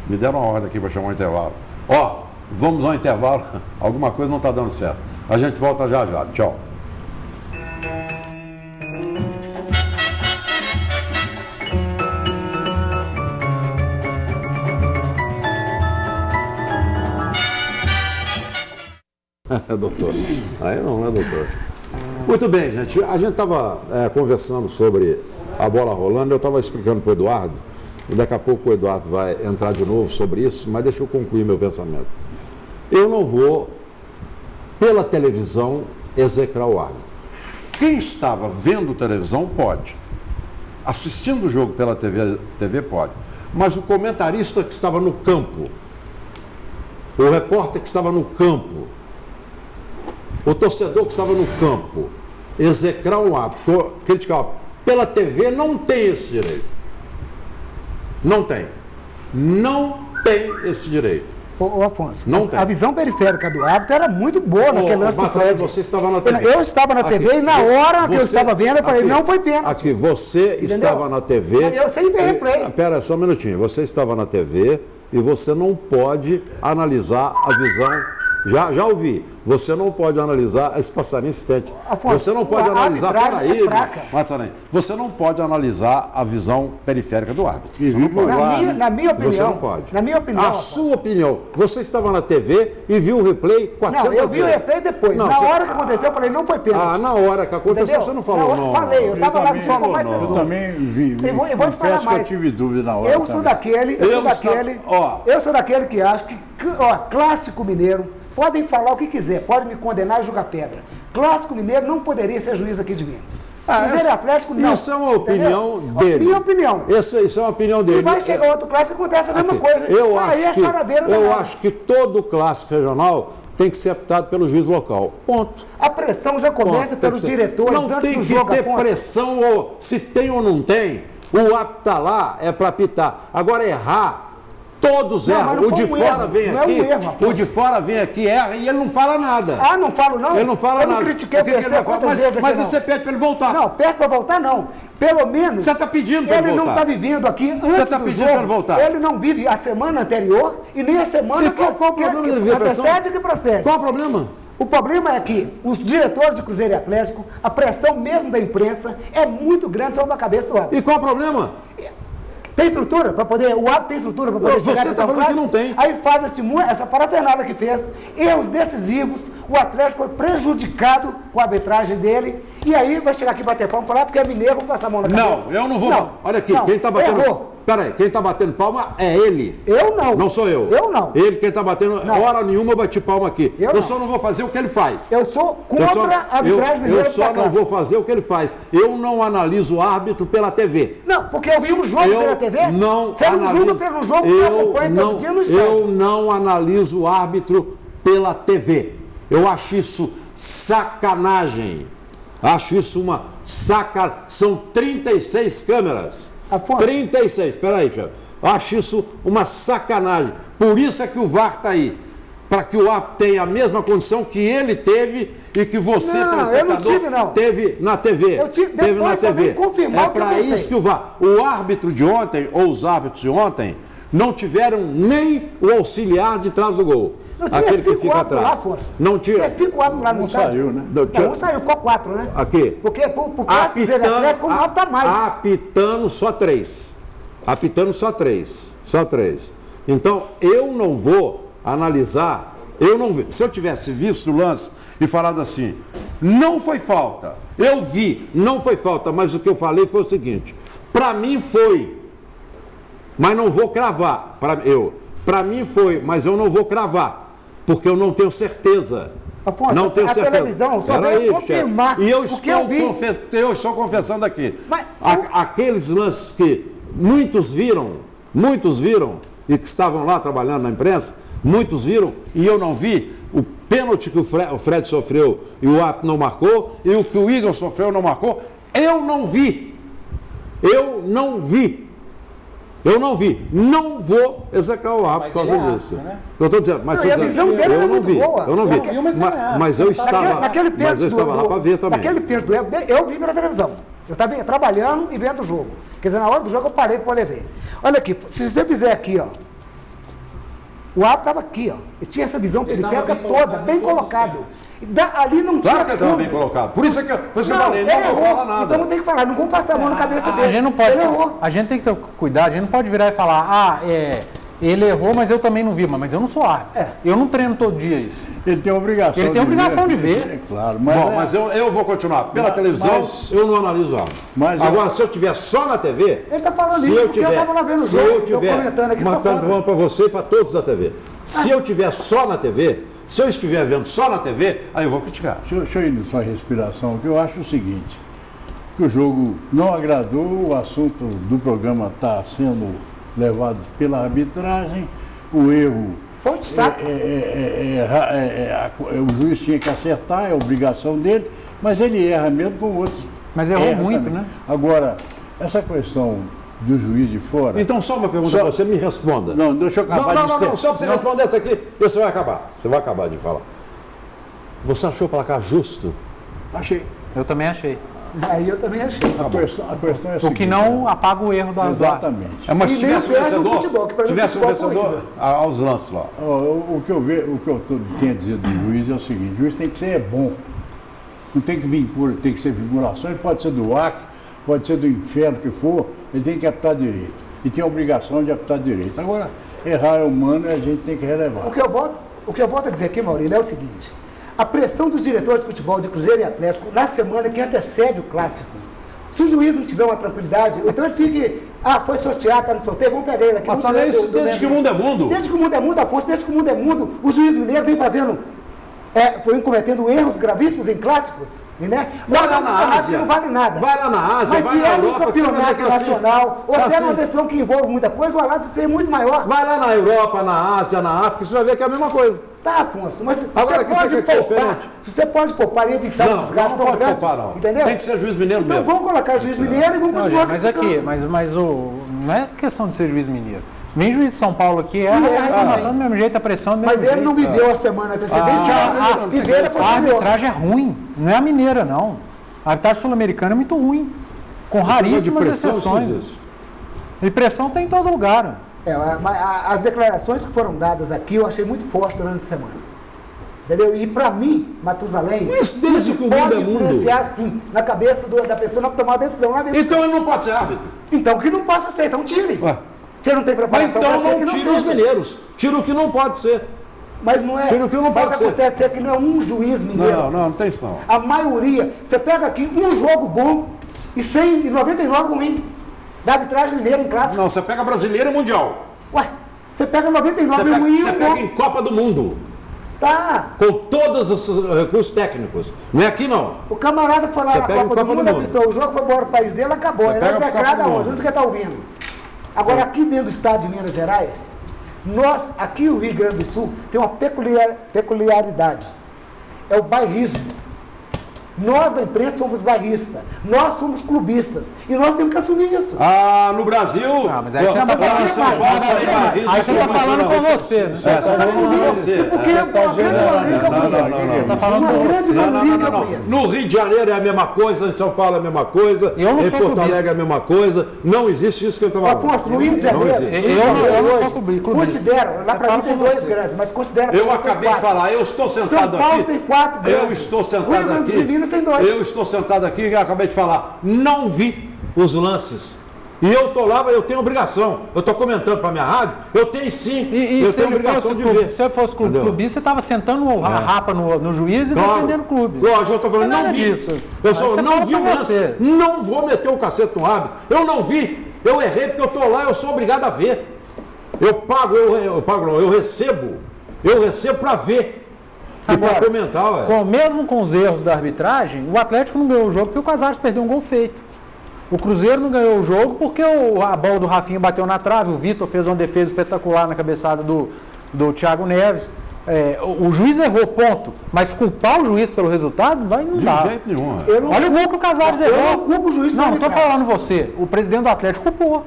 me deram uma ordem aqui para chamar um intervalo. Ó, vamos ao intervalo. Alguma coisa não está dando certo. A gente volta já já. Tchau. Doutor. Aí não, né, doutor? Muito bem, gente. A gente estava conversando sobre a bola rolando. Eu estava explicando para o Eduardo. E daqui a pouco o Eduardo vai entrar de novo sobre isso, mas deixa eu concluir meu pensamento. Eu não vou, pela televisão, execrar o árbitro. Quem estava vendo televisão pode. Assistindo o jogo pela TV pode. Mas o comentarista que estava no campo, o repórter que estava no campo, o torcedor que estava no campo, execrar um árbitro, criticar pela TV, não tem esse direito. Não tem. Não tem esse direito. Ô Afonso, não tem. A visão periférica do árbitro era muito boa naquele lance do Fred. Você estava na TV. Eu estava na TV e na hora que eu estava vendo, eu falei, não foi pênalti. Aqui, você estava na TV. Eu sempre replay. Espera só um minutinho. Você estava na TV e você não pode analisar a visão. Já ouvi. Você não pode analisar esse passarinho insistente. Afonso, você não pode analisar. Peraí, é você não pode analisar a visão periférica do árbitro. Você não pode. Na minha opinião. Você não pode. Na minha opinião. A sua opinião. Você estava na TV e viu o replay 400 vezes. Não, eu vi o replay depois. Não, na hora que aconteceu, eu falei, não foi pênalti. Ah, na hora que aconteceu, entendeu? você não falou não. Eu falei, eu estava lá assistindo mais pessoas. Eu também vi. Eu vou te falar mais. Que eu tive dúvida na hora. Eu sou daquele que acho que, clássico mineiro, podem falar o que quiser, podem me condenar e jogar pedra. Clássico mineiro não poderia ser juiz aqui de Minas. Cruzeiro Atlético não. Isso é uma opinião dele. Minha opinião. Isso é uma opinião dele. E vai chegar outro clássico e acontece a mesma coisa. Eu acho que todo clássico regional tem que ser apitado pelo juiz local. Ponto. A pressão já começa pelos diretores. Não tem que ter pressão, ou se tem ou não tem. O árbitro está lá, é para apitar. Agora errar. Todos erram. O de fora vem aqui. O de fora vem aqui, erra e ele não fala nada. Ah, não falo não? Ele não fala nada. Eu não critiquei o que ele vai falar. Mas você pede para ele voltar. Não, peço para voltar não. Pelo menos. Você está pedindo para ele voltar. Ele não está vivendo aqui antes do jogo. Você está pedindo para ele voltar. Ele não vive a semana anterior e nem a semana qual o problema dele vir a pressão? Que procede. Qual o problema? O problema é que os diretores de Cruzeiro e Atlético, a pressão mesmo da imprensa é muito grande sobre a cabeça do árbitro. E qual o problema? Tem estrutura para poder, o árbitro tem estrutura para poder chegar Você está falando que não tem. Aí faz essa parafernália que fez, erros decisivos, o Atlético foi prejudicado com a arbitragem dele, e aí vai chegar aqui bater palma para lá, porque é mineiro, vou passar a mão na cabeça. Não, eu não vou. Não, olha aqui, quem está batendo... Errou. Peraí, quem está batendo palma é ele. Eu não. Não sou eu. Eu não. Ele quem está batendo, hora nenhuma eu bati palma aqui. Eu só não vou fazer o que ele faz. Eu sou contra a arbitragem mineira. Eu só não vou fazer o que ele faz. Eu não analiso o árbitro pela TV. Não, porque eu vi um jogo pela TV. Não Você não julga pelo jogo que eu acompanho todo dia no estádio. Eu não analiso o árbitro pela TV. Eu acho isso sacanagem. Acho isso uma sacanagem. São 36 câmeras. Afonso. 36, peraí, chefe. Acho isso uma sacanagem. Por isso é que o VAR está aí. Para que o árbitro tenha a mesma condição que ele teve e que você, telespectador, teve na TV. Teve na TV. É para isso que o VAR. O árbitro de ontem, ou os árbitros de ontem, não tiveram nem o auxiliar de trás do gol. Não tinha aquele 5 que fica atrás. Lá, Afonso. Não tinha 5 árbitros lá no estádio. Saiu, né? Não, um saiu, ficou 4, né? Aqui. Porque por clássico do Atlético, o árbitro tá mais. Apitando só 3. Apitando só 3. Só 3. Então, eu não vou analisar, se eu tivesse visto o lance e falado assim, não foi falta, eu vi, não foi falta, mas o que eu falei foi o seguinte, para mim foi, mas não vou cravar, para mim foi, mas eu não vou cravar, porque eu não tenho certeza. Afonso, não tenho certeza. Televisão só veio confirmar e eu eu estou confessando aqui, aqueles lances que muitos viram, muitos viram, e que estavam lá trabalhando na imprensa, muitos viram, e eu não vi, o pênalti que o Fred sofreu e o árbitro não marcou, e o que o Igor sofreu não marcou, eu não vi. Eu não vi. Eu não vi. Não vou execrar o árbitro por causa disso. Né? Eu estou dizendo, mas Não, e a visão dele eu era não muito vi. boa. Eu não vi. Você não viu, mas Mas eu estava, Naquele mas eu pênalti estava lá para ver também. Naquele pênalti do Everton, eu vi pela televisão. Eu estava trabalhando e vendo o jogo. Quer dizer, na hora do jogo eu parei para poder ver. Olha aqui, se você fizer aqui, ó. O árbitro estava aqui, ó. Ele tinha essa visão periférica toda, bem colocado. Ali não tinha. Claro que ele estava bem colocado. Por isso que eu falei, não vou falar nada. Então não tem que falar, não vamos passar a mão na cabeça dele. A gente não pode. Ele errou. A gente tem que ter cuidado, a gente não pode virar e falar, ele errou, mas eu também não vi, mas eu não sou árbitro. Eu não treino todo dia isso. Ele tem a obrigação Ele tem a obrigação de ver. É claro, Bom, mas eu vou continuar. Pela televisão, eu não analiso árbitro. Agora, se eu tiver só na TV... Ele está falando isso porque eu estava lá vendo o jogo. Se eu tiver... comentando aqui, falando para você e para todos da TV. Se eu tiver só na TV, se eu estiver vendo só na TV, aí eu vou criticar. Deixa eu ir na sua respiração, porque eu acho o seguinte, que o jogo não agradou, o assunto do programa está sendo levado pela arbitragem, o erro... Foi um destaque. O juiz tinha que acertar, é obrigação dele, mas ele erra mesmo com outros. Mas errou muito, também. né? Agora, essa questão do juiz de fora... Então, só uma pergunta para você, me responda. Não, deixa eu acabar Não, só para você responder essa aqui, você vai acabar. Você vai acabar de falar. Você achou o placar justo? Achei. Eu também achei. Aí eu também achei. A questão é a O seguinte, que não apaga o erro da exatamente. Mas E se nem tivesse um perde o vencedor, futebol, que para mim o tivesse um futebol vencedor corrido. aos lances lá. O que eu tenho a dizer do juiz é o seguinte, o juiz tem que ser bom. Não tem que tem que ser vinculação, ele pode ser do Acre, pode ser do inferno que for, ele tem que apitar direito. E tem a obrigação de apitar direito. Agora, errar é humano e a gente tem que relevar. O que eu volto a dizer aqui, Maurílio, é o seguinte. A pressão dos diretores de futebol de Cruzeiro e Atlético na semana que antecede o clássico. Se o juiz não tiver uma tranquilidade, então ele tinha que... foi sorteado, tá no sorteio, vamos pegar ele aqui. Mas também desde que o mundo é mundo. Desde que o mundo é mundo, Afonso, desde que o mundo é mundo, o juiz mineiro vem fazendo... Foi cometendo erros gravíssimos em clássicos, né? Vai lá na Ásia. Não vale nada. Vai lá na Ásia, mas vai na Europa. Mas se é um campeonato nacional, ou se é uma decisão que envolve muita coisa, o alarde ser muito maior. Vai lá na Europa, na Ásia, na África, você vai ver que é a mesma coisa. Tá, Afonso, mas Agora, você pode poupar e evitar o desgaste. Não pode poupar, não. Entendeu? Tem que ser juiz mineiro então, mesmo. vamos colocar juiz mineiro e vamos continuar Mas aqui, não é questão de ser juiz mineiro. Vem juiz de São Paulo aqui, a reclamação do mesmo jeito, a pressão do mesmo jeito. Mas ele não viveu a semana antecedente. A arbitragem é ruim, não é a mineira, não. A arbitragem sul-americana é muito ruim, com raríssimas exceções. E pressão tem em todo lugar. As declarações que foram dadas aqui eu achei muito forte durante a semana. Entendeu? E para mim, Matusalém, isso pode influenciar sim na cabeça da pessoa na tomar a decisão lá dentro. Então ele não pode ser árbitro. Então que não possa ser, então tire. Você não tem preparação para ser, então não tira os mineiros. Tira o que não pode ser. Mas não é. Tira o que não pode ser. Acontece é que não é um juiz mineiro. Não tem isso não. A maioria, você pega aqui um jogo bom e 99 ruim. Da arbitragem mineira em clássico. Não, você pega brasileiro e mundial. Você pega 99 ruim e você pega em Copa do Mundo. Tá. Com todos os recursos técnicos. Não é aqui não. O camarada foi lá na Copa do Mundo, apitou o jogo, foi embora o país dele, acabou. Ele é execrado aonde? Onde que está ouvindo? Agora, aqui dentro do estado de Minas Gerais, aqui no Rio Grande do Sul, tem uma peculiaridade. É o bairrismo. Nós, da imprensa, somos bairristas. Nós somos clubistas. E nós temos que assumir isso. No Brasil... mas aí você está falando com você. Você está falando com você. Porque é uma grande maioria que eu conheço. Você está falando com você. No Rio de Janeiro é a mesma coisa, em São Paulo é a mesma coisa, em Porto Alegre é a mesma coisa. Não existe isso que eu estou falando. Afonso, no Rio de Janeiro, eu não sou clubista. Considero, lá para mim tem dois grandes, mas considero... Eu acabei de falar, eu estou sentado aqui... São Paulo tem 4 grandes. Eu estou sentado aqui... Eu estou sentado aqui e acabei de falar, não vi os lances. E eu estou lá, eu tenho obrigação. Eu estou comentando para a minha rádio, eu tenho sim. Eu tenho obrigação de ver. Se eu fosse clubista, você estava sentando a rapa no juiz e defendendo o clube. Lógico, eu estou falando, não vi. Eu não vi o lance. Não vou meter o cacete no árbitro. Eu não vi. Eu errei porque eu estou lá, eu sou obrigado a ver. Eu recebo. Eu recebo para ver. Agora, mesmo com os erros da arbitragem, o Atlético não ganhou o jogo porque o Casares perdeu um gol feito. O Cruzeiro não ganhou o jogo porque a bola do Rafinha bateu na trave, o Vitor fez uma defesa espetacular na cabeçada do Thiago Neves. O juiz errou, ponto. Mas culpar o juiz pelo resultado não dá. De jeito nenhum. Olha o gol que o Casares errou. Eu não culpo o juiz. Não estou falando você. O presidente do Atlético culpou.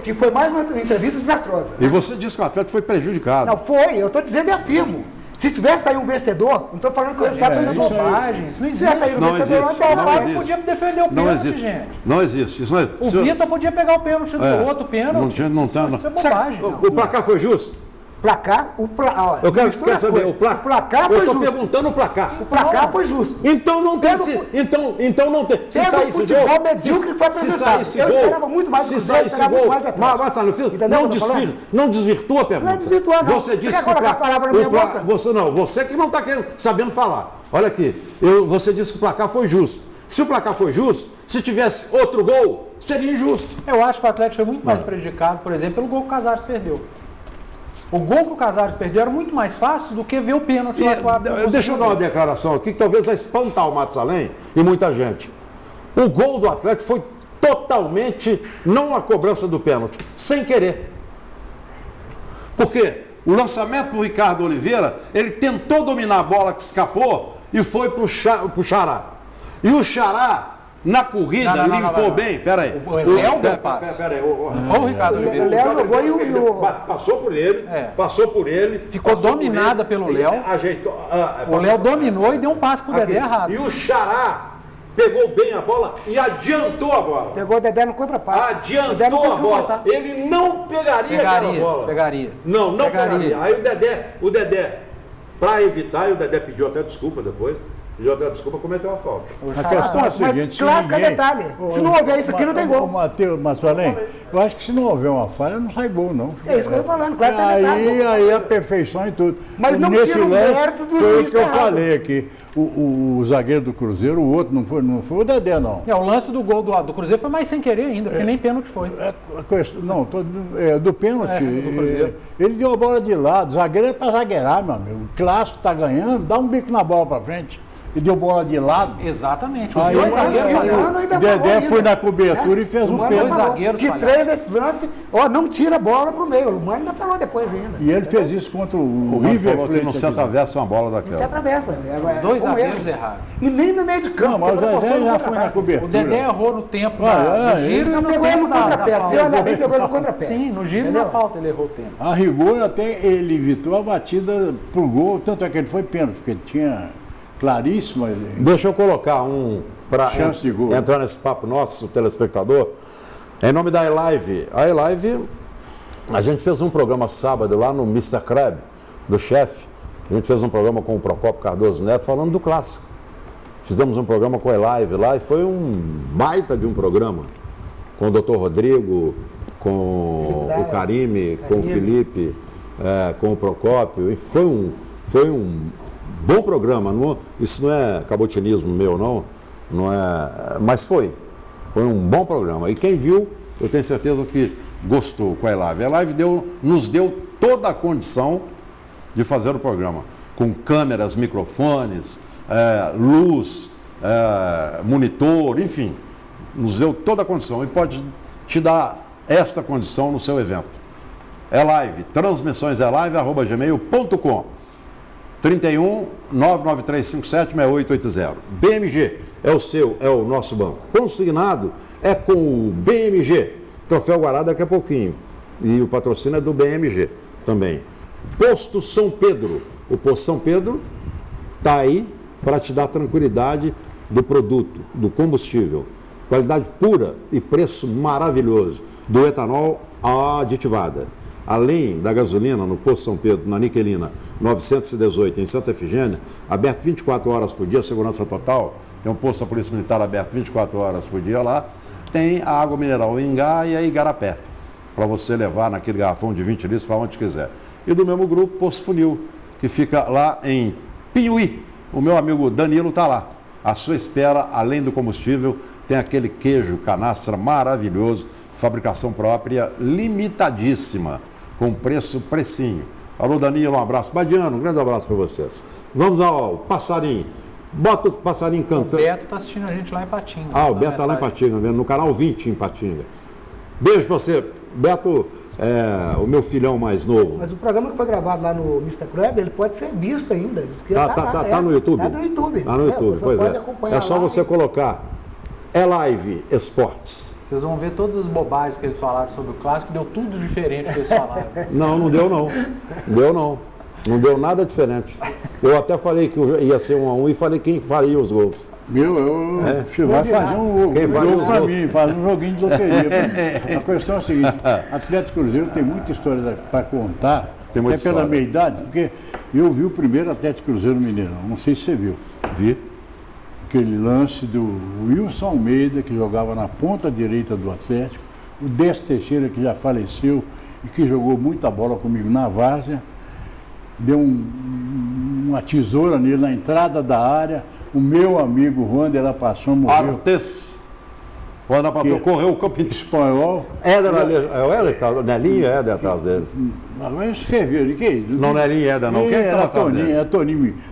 Que foi mais uma entrevista desastrosa. E você disse que o Atlético foi prejudicado. Não, foi. Eu estou dizendo e afirmo. Se tivesse saído um vencedor, não estou falando que o resultado foi bobagem. Isso não Se tivesse saído um vencedor, o Rafael podia defender o pênalti, gente. Não existe. Isso não é... O Vitor podia pegar o pênalti do outro pênalti. Não tá. Isso é bobagem. O placar foi justo? Eu quero saber, o placar foi justo. Eu estou perguntando o placar. O placar foi justo. Então não tem. Então não tem. Se saísse gol, medíocre foi apresentado. Eu esperava muito mais do Cruzeiro, esperava muito mais não desvirtua a pergunta. Não é desvirtuar, não. Você disse que colocar a palavra na minha boca? Você que não está sabendo falar. Olha aqui, você disse que o placar foi justo. Se o placar foi justo, se tivesse outro gol, seria injusto. Eu acho que o Atlético foi muito mais prejudicado, por exemplo, pelo gol que o Casares perdeu. O gol que o Casares perdeu era muito mais fácil do que ver o pênalti lá com a... Deixa eu dar uma declaração aqui que talvez vai espantar o Matusalém e muita gente. O gol do Atlético foi totalmente não a cobrança do pênalti, sem querer. Porque o lançamento do Ricardo Oliveira, ele tentou dominar a bola que escapou e foi pro Xará. E o Xará, na corrida, limpou bem. Peraí. O Léo deu passe. Peraí. Não foi o Ricardo Oliveira. O Léo jogou Passou por ele. Ficou dominada pelo Léo. Ajeitou. O Léo dominou e deu um passe pro Dedé errado. E o Xará pegou bem a bola e adiantou a bola. Pegou o Dedé no contrapasse. Adiantou a bola. Ele não pegaria aquela bola. Pegaria. Não pegaria. Aí o Dedé, para evitar, e o Dedé pediu até desculpa depois. Pediu até desculpa, cometeu uma falta. A questão é a seguinte, clássica detalhe. Se não houver isso aqui, não tem gol. Matusalém, eu acho que se não houver uma falha, não sai gol, não. É isso que eu estou falando, clássica detalhe. Aí a perfeição em tudo. Mas não nesse tira o lance, mérito do foi o juiz que eu errado. falei aqui. O zagueiro do Cruzeiro, o outro não foi o Dedé, não. O lance do gol do Cruzeiro foi mais sem querer ainda, porque nem pênalti foi. Do pênalti. Do Cruzeiro. Ele deu a bola de lado. Zagueiro é para zagueirar, meu amigo. O clássico tá ganhando, dá um bico na bola para frente. E deu bola de lado. Exatamente. Os Aí dois zagueiros falharam. o Dedé foi na cobertura e fez um Dois feio. zagueiros Que falharam. treina esse lance, não tira a bola pro meio. O Lumano ainda falou depois ainda. E ele fez isso contra o River River falou que não Plate se aqui. atravessa uma bola Não se daquela. atravessa. Os dois zagueiros erraram. E nem no meio de campo. Não, mas o pegou Zezé no já foi na contra-ataque. O cobertura. Dedé errou no tempo Ah, do giro e Não no pegou tempo no da contrapé. Se falta. olhar bem, pegou no contrapé. Sim, no giro e na falta ele errou o tempo. A rigor até ele evitou a batida pro gol, tanto é que ele foi pênalti, porque ele tinha claríssima. Deixa eu colocar para Chance de gol. entrar nesse papo nosso, telespectador. Em nome da iLive. A iLive, a gente fez um programa sábado lá no Mr. Crab, do chefe. A gente fez um programa com o Procópio Cardoso Neto falando do clássico. Fizemos um programa com a iLive lá e foi um baita de um programa. Com o Dr. Rodrigo, com o Carime, com o Felipe, com o Procópio. E foi um bom programa. Isso não é cabotinismo meu, não é, mas foi um bom programa. E quem viu, eu tenho certeza que gostou com a iLive. A iLive nos deu toda a condição de fazer o programa, com câmeras, microfones, luz, monitor, enfim, nos deu toda a condição e pode te dar esta condição no seu evento. iLive, transmissões@gmail.com 31 99357 6880. BMG é o nosso banco. Consignado é com o BMG. Troféu Guará daqui a pouquinho. E o patrocínio é do BMG também. Posto São Pedro. O Posto São Pedro está aí para te dar tranquilidade do produto, do combustível. Qualidade pura e preço maravilhoso. Do etanol à aditivada. Além da gasolina no Posto São Pedro, na Niquelina 918, em Santa Efigênia, aberto 24 horas por dia, segurança total. Tem um posto da Polícia Militar aberto 24 horas por dia lá. Tem a água mineral Ingá e a Igarapé, para você levar naquele garrafão de 20 litros para onde quiser. E do mesmo grupo, Posto Funil, que fica lá em Pinhuí. O meu amigo Danilo está lá. À sua espera, além do combustível, tem aquele queijo canastra maravilhoso, fabricação própria, limitadíssima, com precinho. Alô, Danilo, um abraço. Badiano, um grande abraço para você. Vamos ao passarinho. Bota o passarinho O cantando. Beto está assistindo a gente lá em Patinga. Ah, o Beto está lá em Patinga, vendo no canal 20 em Patinga. Beijo pra você. Beto, o meu filhão mais novo. Mas o programa que foi gravado lá no Mr. Club, ele pode ser visto ainda. Porque Tá no YouTube? Tá no YouTube. Tá no YouTube, pois pode é. acompanhar É só lá você colocar Live Esportes. Vocês vão ver todas as bobagens que eles falaram sobre o clássico, deu tudo diferente do que eles falaram. Não deu não. Não deu nada diferente. Eu até falei que ia ser 1-1 e falei quem faria os gols. Vai fazer um Quem vai jogo os para gols? mim, faz um joguinho de loteria. A questão é a seguinte, Atlético Cruzeiro tem muita história para contar, Tem muita até pela história. minha idade, porque eu vi o primeiro Atlético Cruzeiro Mineirão, não sei se você viu. Vi? Aquele lance do Wilson Almeida, que jogava na ponta direita do Atlético, o Décio Teixeira, que já faleceu e que jogou muita bola comigo na várzea, deu uma tesoura nele na entrada da área, o meu amigo Juan de la Paixão morreu. Artes. Quando passou, correu o campo inteiro. Espanhol. Éder ali, é o Éder que tá, o Nelinho e Éder atrás dele. Agora isso ferveiro, de que é isso? Não, Nelinho e Éder não. Quem é que era tá atrás dele?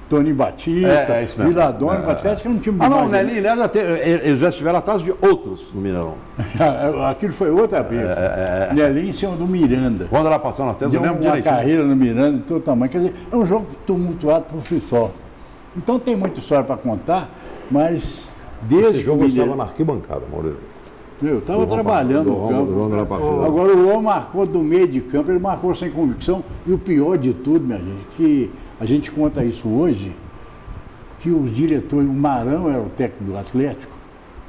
Toninho Batista, É isso mesmo. Viladone, o Atlético era um time Ah, não, demais, Nelinho e Éder, eles já estiveram atrás de outros no Mineirão. Aquilo foi outra briga. Nelinho em cima do Miranda. Quando ela passou na tela, eu Deu lembro uma direitinho. carreira no Miranda de todo tamanho. Quer dizer, é um jogo tumultuado por si só. Então tem muita história para contar, mas desde Esse jogo que eu o estava Mineiro... na arquibancada, Maurício. Eu estava trabalhando no João de la campo. Paixão. Agora o João marcou do meio de campo, ele marcou sem convicção. E o pior de tudo, minha gente, que a gente conta isso hoje, que os diretores, o Marão era o técnico do Atlético,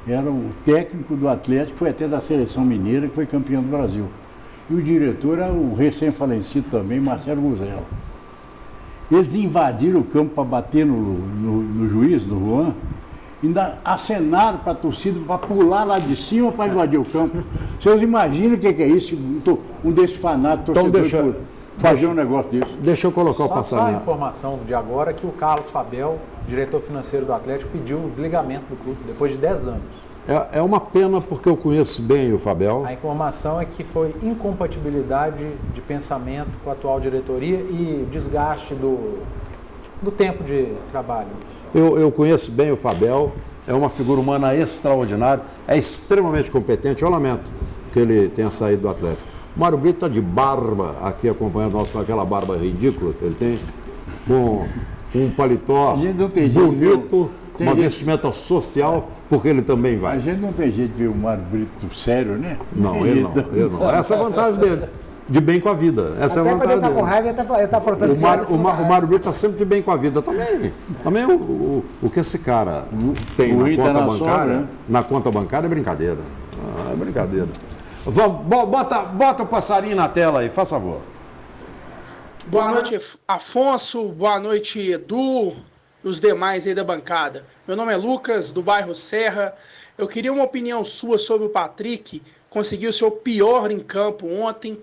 era o técnico do Atlético, foi até da seleção mineira, que foi campeão do Brasil. E o diretor era o recém-falecido também, Marcelo Guzella. Eles invadiram o campo para bater no juiz, no Juan, ainda acenaram para a torcida para pular lá de cima para invadir o campo. Vocês imaginam o que é isso? Um desses fanáticos torcedores por fazer um negócio desse. Deixa eu colocar o Só a passarinho. informação de agora que o Carlos Fabel, diretor financeiro do Atlético, pediu o desligamento do clube depois de 10 anos. É uma pena porque eu conheço bem o Fabel. A informação é que foi incompatibilidade de pensamento com a atual diretoria e desgaste do tempo de trabalho. Eu conheço bem o Fabel, é uma figura humana extraordinária, é extremamente competente. Eu lamento que ele tenha saído do Atlético. O Mário Brito está de barba aqui acompanhando nós com aquela barba ridícula que ele tem, com um paletó A gente não tem jeito, bonito, tem uma gente- vestimenta social, porque ele também A vai. gente não tem jeito de ver o Mário Brito sério, né? Não, tem ele jeito. não, ele não. Essa é a vantagem dele, de bem com a vida. Essa Até é a quando vantagem ele tá com dele. raiva, ele tá aprontando O piada em cima da raiva. Mário Brito está sempre de bem com a vida. Também o que esse cara tem O na Inter conta na bancária, sobra, né? na conta bancária é brincadeira. É brincadeira. Vamos, bota o passarinho na tela aí, faz favor. Boa noite, Afonso. Boa noite, Edu e os demais aí da bancada. Meu nome é Lucas, do bairro Serra. Eu queria uma opinião sua sobre o Patrick. Conseguiu ser o pior em campo ontem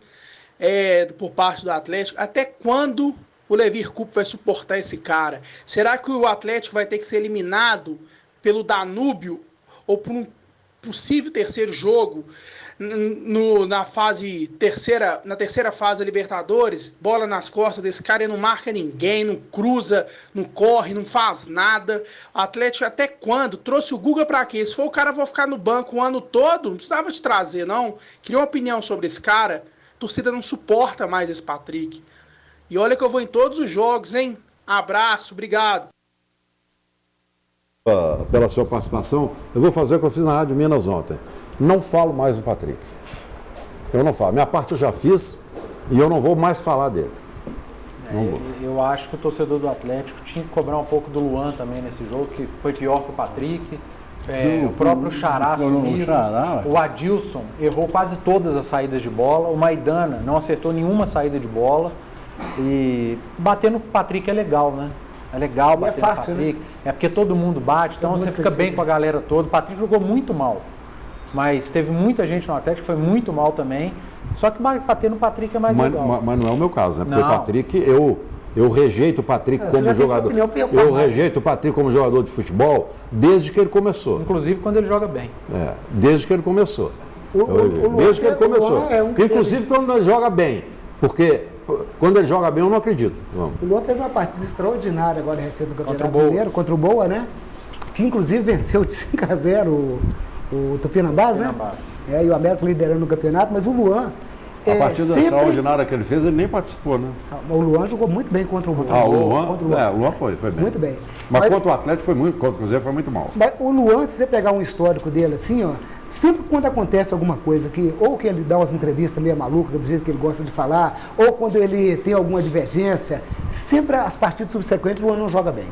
por parte do Atlético. Até quando o Levir Coupe vai suportar esse cara? Será que o Atlético vai ter que ser eliminado pelo Danúbio ou por um possível terceiro jogo na terceira fase da Libertadores? Bola nas costas desse cara, ele não marca ninguém, não cruza, não corre, não faz nada. O Atlético até quando? Trouxe o Guga pra quê? Se for o cara vou ficar no banco o ano todo, não precisava te trazer não. Queria uma opinião sobre esse cara. A torcida não suporta mais esse Patrick. E olha que eu vou em todos os jogos, hein? Abraço, obrigado. Pela sua participação, eu vou fazer o que eu fiz na Rádio Minas ontem. Não falo mais do Patrick. Eu não falo. Minha parte eu já fiz e eu não vou mais falar dele. Não vou. Eu acho que o torcedor do Atlético tinha que cobrar um pouco do Luan também nesse jogo, que foi pior que o Patrick. O próprio Xará sumiu. O Adilson errou quase todas as saídas de bola. O Maidana não acertou nenhuma saída de bola. E bater no Patrick é legal, né? É legal bater fácil, no Patrick. né? É porque todo mundo bate, então você fica bem com a galera toda. O Patrick jogou muito mal. Mas teve muita gente no Atlético que foi muito mal também. Só que bater no Patrick é mais legal. Mas não é o meu caso, né? Porque Não. o Patrick, eu rejeito o Patrick Você como já tem sua jogador. opinião, Eu rejeito o Patrick como jogador de futebol desde que ele começou. Inclusive quando ele joga bem. Desde que ele começou. O Luan Desde que ele começou. é um que Inclusive quando ele joga bem. Porque quando ele joga bem, eu não acredito. Vamos. O Luan fez uma partida extraordinária agora recente no Campeonato Contra o Boa. Mineiro, contra o Boa, né? Que inclusive venceu de 5-0 o Tupinambás, né? Tupinambás. E o América liderando no campeonato, mas o Luan. A partida extraordinária que ele fez, ele nem participou, né? O Luan jogou muito bem contra o Boa. O Luan foi bem. Muito bem. Mas contra o Atlético foi muito, contra o Cruzeiro foi muito mal. Mas o Luan, se você pegar um histórico dele assim, ó, sempre quando acontece alguma coisa que, ou que ele dá umas entrevistas meio malucas, do jeito que ele gosta de falar, ou quando ele tem alguma divergência, sempre as partidas subsequentes o Luan não joga bem.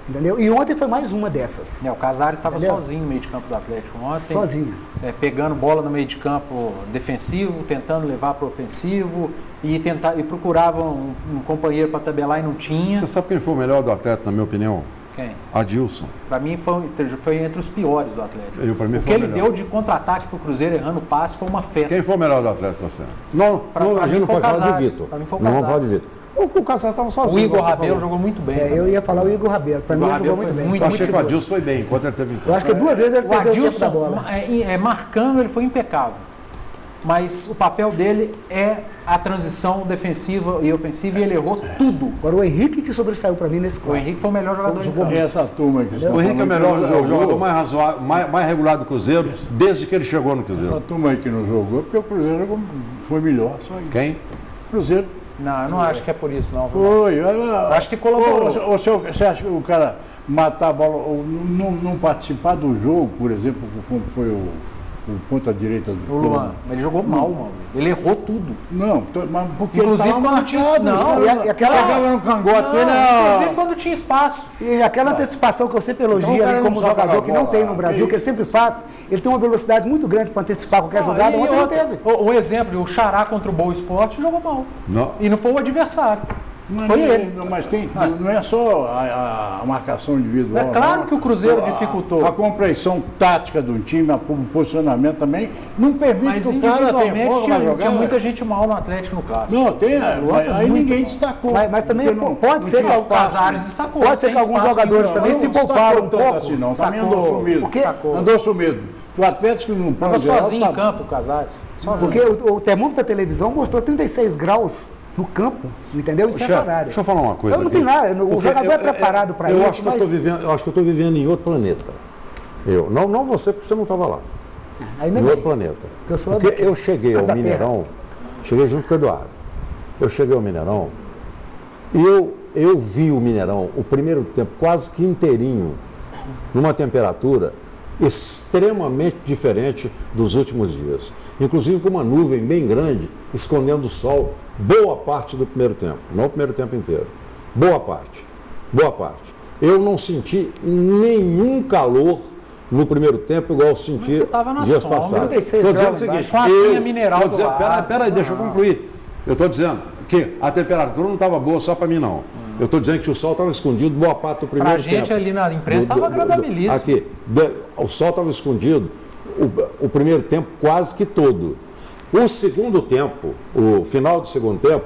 Entendeu? E ontem foi mais uma dessas. O Casares estava Entendeu? sozinho no meio de campo do Atlético ontem. Sozinho. Pegando bola no meio de campo defensivo, tentando levar para o ofensivo e procurava um companheiro para tabelar e não tinha. Você sabe quem foi o melhor do Atlético, na minha opinião? Quem? Adilson. Para mim foi entre os piores do Atlético. Pra mim O que foi o ele melhor. deu de contra-ataque para o Cruzeiro errando o passe foi uma festa. Quem foi o melhor do Atlético, você? Não, Pra a gente mim não foi o pode falar de Casares. Vitor. Pra mim foi o Não vamos Casares. falar de Vitor. O Casares estava O sozinho. Igor você Rabelo falou. jogou muito bem. Eu ia falar o Igor Rabelo. Para mim, Igor ele jogou Rabelo muito foi bem. muito, Eu achei que o seguro. Adilson foi bem, enquanto ele teve em campo. Eu acho que 2 vezes ele O perdeu o tempo da Adilson, bola. marcando, ele foi impecável. Mas o papel dele é a transição defensiva e ofensiva e ele errou tudo. Agora o Henrique que sobressaiu para mim nesse O clássico. Henrique foi o melhor jogador de campo. Essa turma que O Henrique é o melhor jogador mais razoável, mais regular do Cruzeiro, desde que ele chegou no Essa Cruzeiro. turma aí que não jogou, porque o Cruzeiro foi melhor, só isso. Quem? Cruzeiro Não, eu não acho que é por isso, não. foi. Acho que colaborou. Você acha que o cara matar a bola ou não participar do jogo, por exemplo, como foi o ponta-direita do O Luan, ele jogou mal, mano. Ele errou tudo. Não, mas porque Inclusive, ele estava quando tinha- marcado. não, os caras e aquela- chegavam no cangote dele. Inclusive quando tinha espaço. E aquela antecipação que eu sempre elogio Então, o cara ali como não sabe jogador jogar que não bola. tem no Brasil, que ele sempre faz, ele tem uma velocidade muito grande para antecipar qualquer jogada, E ontem não outra, teve. o exemplo, o Xará contra o Boa Esporte jogou mal. Não. E não foi o adversário. Mas Foi não- ele. Mas não é só a marcação individual. É claro não. que o Cruzeiro dificultou. A compreensão tática do time, o posicionamento também, não permite Mas que o cara tenha individualmente força para tinha jogar. muita gente mal no Atlético no clássico. Não, tem. Luan foi Aí muito ninguém bom. destacou. Mas também Porque não- pode não ser tinha que o espaço. Casares destacou. Pode ser sem que alguns espaço jogadores individual. também Não se destacou pouparam um tanto pouco. assim, não. Também Destacou. andou sumido. Porque- Andou sumido. O Atlético não Estava sozinho em campo, o Casares. Sozinho. Porque o termômetro da televisão mostrou 36 graus no campo, entendeu? Em certo horário. Deixa eu falar uma coisa. Eu não aqui. tenho nada, o Porque jogador é preparado para eu isso, acho que mas- eu acho que eu estou vivendo em outro planeta. Não você, porque você não estava lá. Ainda Em bem. outro planeta. Eu sou Porque daqui. eu cheguei ao Da Terra. Mineirão, cheguei junto com o Eduardo. Eu cheguei ao Mineirão e eu vi o Mineirão, o primeiro tempo, quase que inteirinho, numa temperatura extremamente diferente dos últimos dias. Inclusive com uma nuvem bem grande, escondendo o sol, boa parte do primeiro tempo. Não o primeiro tempo inteiro. Boa parte. Boa parte. Eu não senti nenhum calor no primeiro tempo, igual eu senti Mas você tava na dias sombra. passados. 36 Estou dizendo o graus seguinte, Com a pinha mineral tô do dizendo, lado. peraí, deixa eu concluir. Eu estou dizendo que a temperatura não estava boa só para mim, não. Eu estou dizendo que o sol estava escondido boa parte do primeiro Pra tempo. gente ali na imprensa estava agradabilíssimo. Aqui, o sol estava escondido o primeiro tempo quase que todo. O segundo tempo, o final do segundo tempo,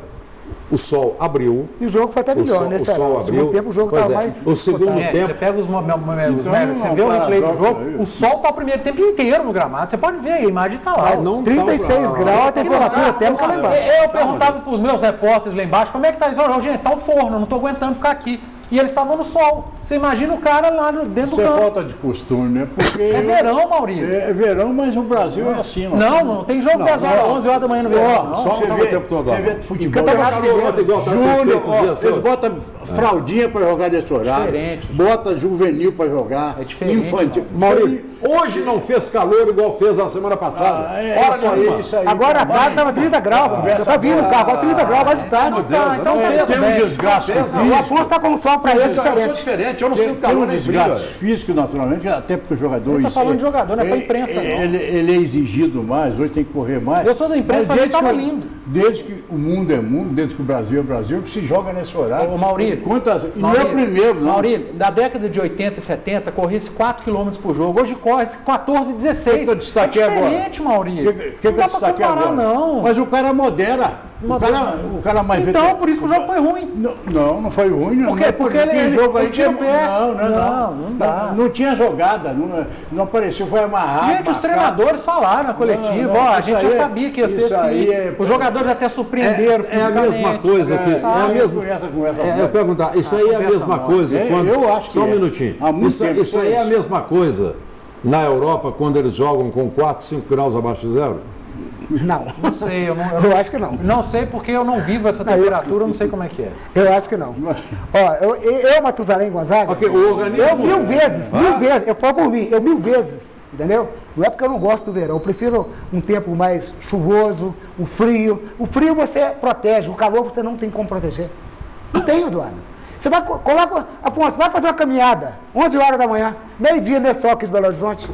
o sol abriu. E o jogo foi até melhor, né? O sol No segundo abriu. tempo o jogo Pois estava é, mais. o segundo Gente, tempo. você pega os méritos, você não, vê o replay do paradoxo jogo, aí. o sol tá o primeiro tempo inteiro no gramado. Você pode ver, a imagem tá lá. Mas não 36 tá- graus, a temperatura térmica lá embaixo. Eu perguntava para os meus repórteres lá embaixo, como é que tá isso? Gente, tá um forno, eu não tô aguentando ficar aqui. E eles estavam no sol. Você imagina o cara lá dentro Isso do é campo. falta de costume, né? Porque É verão, Maurício. É verão, mas o Brasil é assim. Não tem jogo 10 horas, 11 horas da manhã no verão. não. só- Você tava o vê, tempo todo você lá. vê futebol. Campeonato Mineiro, igual tá Júnior, perfeito os ó, dias eles todos. botam fraldinha para jogar desse horário. Diferente. Bota juvenil para jogar. É diferente, Infantil. Maurício, hoje não fez calor igual fez na semana passada. É isso aí, isso aí. Agora à tarde estava 30 graus. Você tá vindo o carro, agora 30 graus, vai de tarde. Então É, fez tem um bem. desgaste O físico. Afonso está com o sol para ele Eu sou diferente. diferente, eu não sinto Tem calor um nem desgaste frio. físico, naturalmente, até porque o jogador. Ele tá isso falando é- de jogador, não é pra imprensa, não. Ele é exigido mais, hoje tem que correr mais. Eu sou da imprensa, Mas pra mim desde tava que- lindo. Desde que o mundo é mundo, desde que o Brasil é Brasil, que se joga nesse horário. Ô, Maurício, E não é o primeiro, não. Maurício, da década de 80 e 70, corria-se 4 km por jogo. Hoje corre-se 14 e 16. O que eu destaquei é agora? diferente, Maurício. O que não eu dá pra destaquei comparar, agora? não. Mas o cara modera. O cara mais Então, por isso que o jogo foi ruim. Não foi ruim. Por quê? Porque ele jogo aí tinha o pé. Não dá. Não tinha jogada, não apareceu, foi amarrado. Gente, os treinadores falaram na coletiva, ó, a gente já sabia que ia ser assim. Os jogadores até surpreenderam É a mesma coisa que... É a mesma... Eu perguntar, isso aí é a mesma coisa quando... Eu acho que Só um minutinho. Isso aí é a mesma coisa na Europa quando eles jogam com 4, 5 graus abaixo de zero? Não sei, eu acho que não. Não sei porque eu não vivo essa temperatura, eu não sei como é que é. Eu acho que não. Ó, eu Matusalém Gonzaga, o organismo... eu mil vezes, eu falo por mim, eu 1000 vezes, entendeu? Não é porque eu não gosto do verão, eu prefiro um tempo mais chuvoso, o frio. O frio você protege, o calor você não tem como proteger. Não tem, Eduardo. Você vai, Afonso, vai fazer uma caminhada, 11 horas da manhã, meio-dia nesse sol aqui de Belo Horizonte.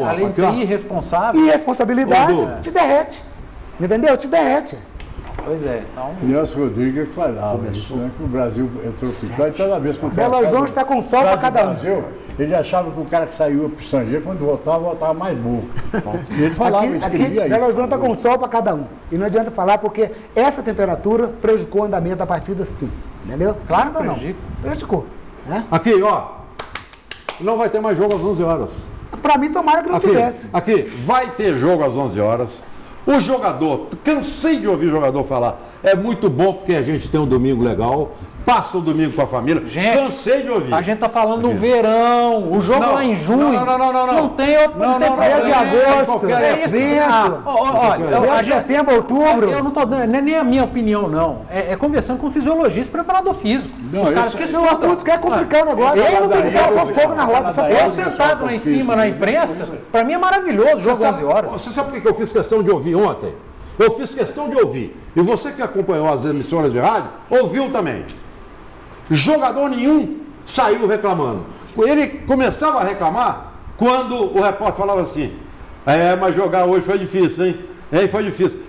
Além de ser irresponsável. Irresponsabilidade te derrete. Entendeu? Te derrete. Pois é. Então... Nelson Rodrigues falava isso, né? Que o Brasil é tropical e toda vez que o cara... Belo Horizonte está com sol para cada um. Brasil, ele achava que o cara que saiu para o estrangeiro, quando voltava mais burro. E ele falava, escrevia isso. Belo Horizonte está com sol para cada um. E não adianta falar porque essa temperatura prejudicou o andamento da partida, sim. Entendeu? Claro que não. Prejudicou. Né? Aqui, ó. Não vai ter mais jogo às 11 horas. Para mim, tomara que não tivesse. Aqui, vai ter jogo às 11 horas. O jogador, cansei de ouvir o jogador falar, é muito bom porque a gente tem um domingo legal, passa o domingo com a família. Gente, cansei de ouvir. A gente tá falando do verão, o jogo lá em junho. Não tem outro, não tem problema. De agosto, Olha, setembro, outubro. Eu não tô dando, nem a minha opinião, não. É conversando com o fisiologista e preparador físico. Os caras que escutam. Quer complicar o negócio. Eu não tenho que colocar fogo na roda. Eu sentado lá em cima na imprensa, pra mim é maravilhoso o jogo 11 horas. Você sabe por que eu fiz questão de ouvir ontem? Eu fiz questão de ouvir. E você que acompanhou as emissoras de rádio, ouviu também. Jogador nenhum saiu reclamando. Ele começava a reclamar quando o repórter falava assim, mas jogar hoje foi difícil, hein? Foi difícil.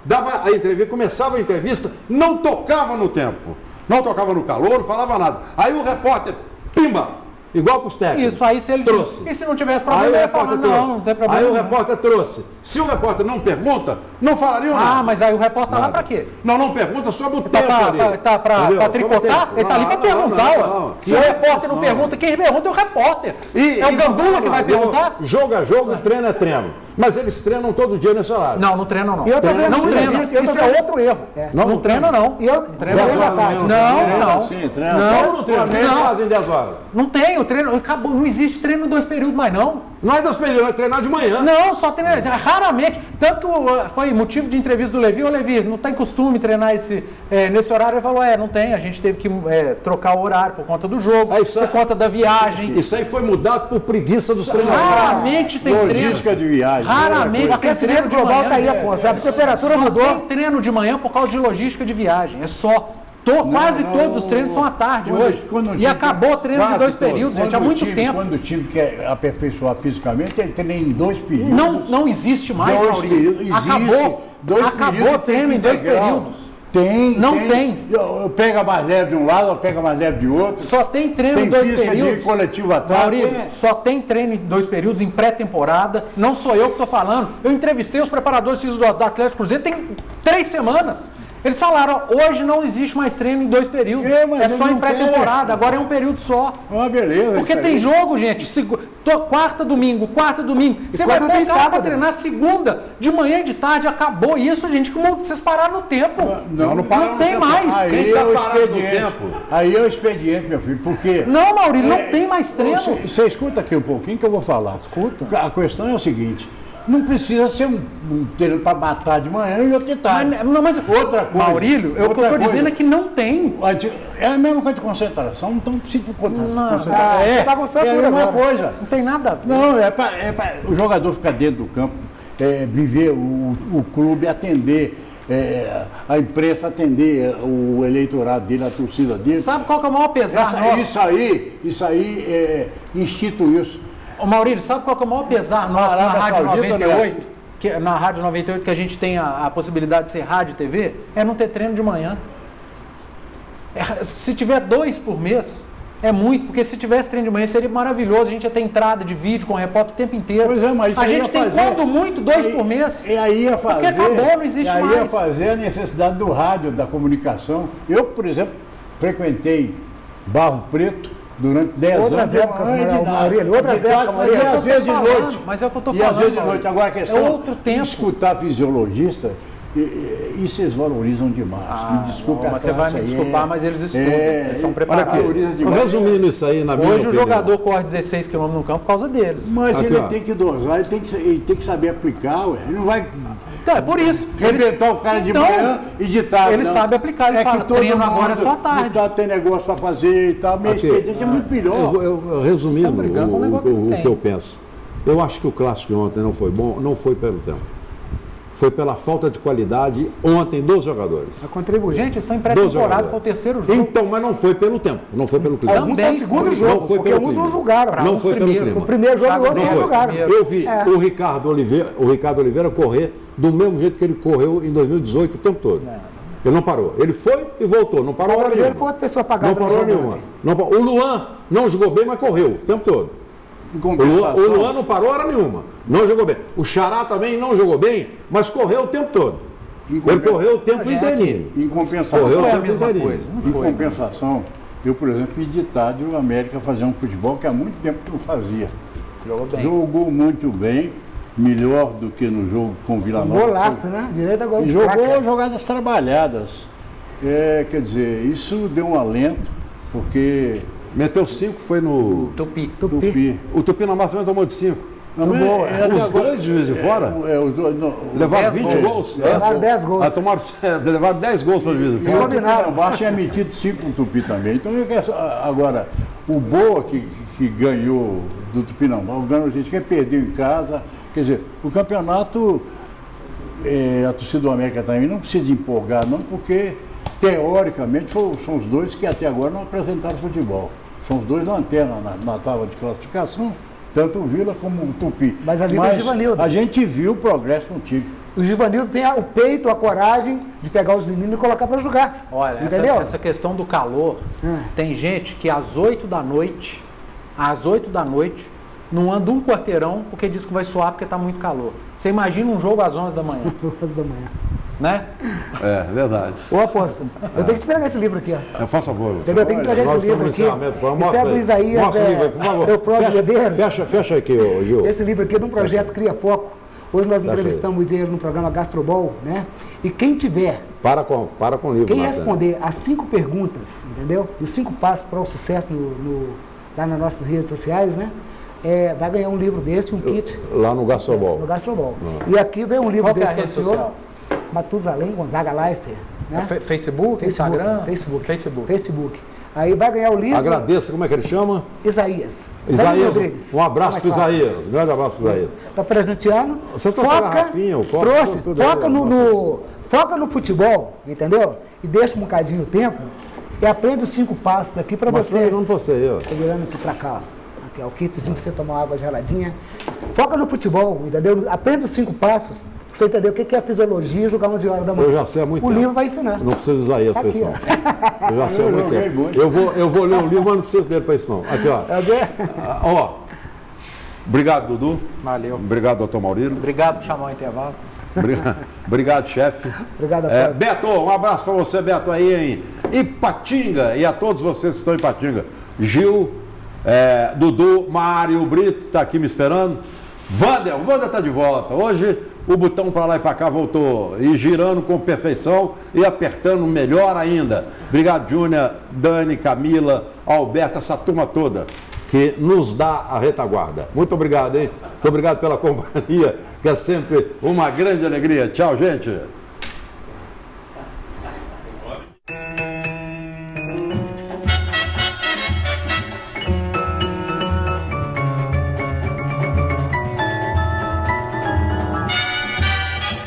Dava a entrevista, começava a entrevista, não tocava no tempo, não tocava no calor, não falava nada. Aí o repórter, pimba! Igual com os técnicos. Isso, aí se ele trouxe. E se não tivesse problema, ele ia falar, não tem problema. Aí o repórter trouxe. Se o repórter não pergunta, não falaria nada. Mas aí o repórter tá lá pra quê? Não pergunta sobre o tempo ali. Tá pra tricotar? Ele tá ali pra perguntar, Se o repórter não pergunta, quem pergunta é o repórter. É o Gandula que vai perguntar? Jogo é jogo, treino é treino. Mas eles treinam todo dia nesse horário. Não treinam não. Não treinam. Isso é outro erro. Não treinam não. Treino à tarde. Não treinam. Eles fazem 10 horas. Não tem, o treino acabou, não existe treino em 2 períodos mais não. Não é 2 períodos, é treinar de manhã. Não, só treinar, raramente. Tanto que foi motivo de entrevista do Levi. Ô Levi, não tem costume treinar nesse horário? Ele falou, não tem, a gente teve que trocar o horário por conta do jogo, por conta da viagem. Isso aí foi mudado por preguiça dos treinadores. Raramente tem treino. Logística de viagem. Raramente tem treino de manhã. Tá aí, Afonso, a temperatura mudou. Só tem treino de manhã por causa de logística de viagem, é só. Quase todos os treinos são à tarde hoje. E acabou o treino de 2 períodos, gente, há muito tempo. Quando o time quer aperfeiçoar fisicamente, ele treina em 2 períodos. Não existe mais, Maurício. Acabou o treino em 2 períodos. Tem. Eu pego mais leve de um lado, eu pego mais leve de outro. Só tem treino em 2 períodos. De coletivo atrás. Maurício, só tem treino em 2 períodos, em pré-temporada. Não sou eu que estou falando. Eu entrevistei os preparadores físicos do Atlético Cruzeiro tem 3 semanas. Eles falaram, hoje não existe mais treino em 2 períodos. É só em pré-temporada, agora é um período só. Beleza. Porque tem jogo, gente, quarta, domingo. Você vai pôr o cara pra treinar segunda, de manhã e de tarde, acabou isso, gente. Como vocês pararam no tempo. Não tem mais. Aí é o expediente. Aí é o expediente, meu filho, porque... Não, Maurício, não tem mais treino. Você escuta aqui um pouquinho que eu vou falar. Escuta. A questão é o seguinte... Não precisa ser um treino para matar de manhã e outro de tarde. Mas outra coisa. Maurílio, o que eu estou dizendo é que não tem. É a mesma coisa de concentração, então não precisa de concentração. É a mesma coisa. Não tem nada a ver. Não, é para o jogador ficar dentro do campo, viver o clube, atender. A imprensa atender o eleitorado dele, a torcida dele. Sabe qual que é o maior pesar nosso? Isso aí instituiu-se. Ô Maurício, sabe qual que é o maior pesar nosso na Rádio 98? Na Rádio 98 que a gente tem a possibilidade de ser rádio e TV? É não ter treino de manhã. Se tiver 2 por mês, É muito, porque se tivesse treino de manhã seria maravilhoso, a gente ia ter entrada de vídeo com o repórter o tempo inteiro. Pois é, mas isso a aí gente ia tem, fazer- quando muito, 2 por mês. E aí ia fazer, Porque acabou, não existe e aí mais. ia fazer a necessidade do rádio, da comunicação. Eu, por exemplo, frequentei Barro Preto durante 10 Outras anos. épocas, de manhã, Maurílio, outras de tarde, épocas, mas Maurílio. às vezes de falando, noite. mas é o que eu tô E às falando, vezes de Maurílio. noite. Agora a questão É outro tempo. de escutar fisiologista, e vocês valorizam demais. Me desculpe não, a mas você vai me classe aí, desculpar, mas eles estudam, eles são Olha preparados. aqui, valoriza demais. resumindo isso aí na minha Hoje o opinião. jogador corre 16 km no campo por causa deles. Mas Aqui, ele ó. tem que dosar, ele tem que saber aplicar, ué. Ele não vai Então, é por isso. arrebentar o cara de Então, manhã e de tarde. ele não. sabe aplicar, ele fala, que todo treino mundo agora é só à tarde. de tarde tem negócio para fazer e tal, meu Aqui, expediente é muito melhor. Resumindo Vocês estão brigando com um negócio que não o tem. que eu penso. Eu acho que o clássico de ontem não foi bom, não foi pelo tempo. Foi pela falta de qualidade ontem dos jogadores. Vai contribuir. Gente, eles estão em Dos pré-temporada, jogadores. foi o terceiro jogo. Então, mas não foi pelo tempo, não foi pelo clima. Alguns Também foi o segundo foi. jogo, Não foi porque pelo alguns não clima. julgaram. Não uns foi pelo primeiro. clima. O primeiro jogo e o outro Não não foi. julgaram. Eu vi É. o Ricardo Oliveira correr do mesmo jeito que ele correu em 2018 o tempo todo. Ele não parou. Ele foi e voltou. Não parou hora Ele nenhuma. foi outra pessoa apagada Não parou no jogo nenhuma. ontem. Não parou. O Luan não jogou bem, mas correu o tempo todo. Em O compensação, Luan não parou hora nenhuma. Não jogou bem. O Xará também não jogou bem, mas correu o tempo todo. Ele correu o tempo inteirinho. em compensação, Correu o Foi a tempo mesma inteirinho. coisa. Não em foi. compensação, eu, por exemplo, pedi tarde o América fazer um futebol que há muito tempo que não fazia. Jogou bem. Jogou muito bem, melhor do que no jogo com o Vila Nova. Golaço, né? Direito a gol. E de jogou placa. jogadas trabalhadas. Quer dizer, isso deu um alento, porque Meteu 5, foi no. Tupi. Tupi. O Tupi na Massa tomou de 5. Não, Os dois juízes de fora? Os dois, não, Levaram 10 20 gols. gols? Levaram 10 gols. Ah, levaram 10 gols para o juiz de Eles fora. combinaram. O Baixo tinha metido 5 no Tupi também. Então, agora, o Boa que ganhou do Tupinambá, ganhou gente que perdeu em casa. Quer dizer, o campeonato, a torcida do América também não precisa empolgar, não, porque, teoricamente, são os dois que até agora não apresentaram futebol. São os dois lanternas na tábua de classificação, tanto o Vila como o Tupi. Mas ali tem o Givanildo. a gente viu o progresso no time. O Givanildo tem o peito, a coragem de pegar os meninos e colocar para jogar. Olha, entendeu? essa questão do calor, tem gente que às 8 da noite, não anda um quarteirão porque diz que vai suar porque está muito calor. Você imagina um jogo às 11 da manhã, 11 da manhã. né? É, verdade. Ô, Afonso, eu tenho que entregar esse livro aqui, ó. Faça favor. Entendeu? Eu tenho que entregar Nós esse livro estamos aqui. no encerramento. Isso é do Isaías, Mostra o livro aí, por favor. Eufrósio Medeiros. Fecha aqui, ô, Gil. Esse livro aqui é de um projeto Cria Foco. Hoje nós Fecha entrevistamos ele no programa Gastrobol, né? E quem tiver, Para com o livro. quem Nathan. responder as 5 perguntas, entendeu? Dos 5 passos para o sucesso lá nas nossas redes sociais, né? Vai ganhar um livro desse, um kit. Lá no Gastrobol. No Gastrobol. E aqui vem um livro Qual que é a desse para o rede senhor. social? Matusalém Gonzaga Life. Né? Facebook, Instagram? Facebook. Aí vai ganhar o livro Agradeça, como é que ele chama? Isaías. Isaías. Rodrigues. Um abraço Mais para fácil. Isaías. Um grande abraço para Isaías. Está presenteando. Você trouxe a garrafinha, o copo, trouxe. tudo aí, Foca no futebol, entendeu? E deixa um bocadinho o tempo e aprende os 5 passos aqui para Você você. não você aí, ó. Tô virando aqui para cá, ó. Aqui, ó, o kitzinho para você tomar água geladinha. Foca no futebol, entendeu? Aprende os 5 passos, pra você entender o que é a fisiologia e jogar 11 horas da manhã. Eu já sei há muito O tempo. livro vai ensinar. Não preciso de Isaías Tá para aqui, isso, não. Eu já sei há muito joguei tempo. muito. Eu vou ler o livro, mas não preciso dele para isso, não. Aqui, ó. Ó. Obrigado, Dudu. Valeu. Obrigado, doutor Maurílio. Obrigado por chamar o intervalo. Obrigado, chefe. Obrigado, Afonso. Beto, um abraço para você, Beto, aí em Ipatinga. E a todos vocês que estão em Ipatinga. Gil, Dudu, Mário Brito, que está aqui me esperando. O Wander está de volta. Hoje o botão para lá e para cá voltou. E girando com perfeição e apertando melhor ainda. Obrigado, Júnior, Dani, Camila, Alberto, essa turma toda que nos dá a retaguarda. Muito obrigado, hein? Muito obrigado pela companhia, que é sempre uma grande alegria. Tchau, gente.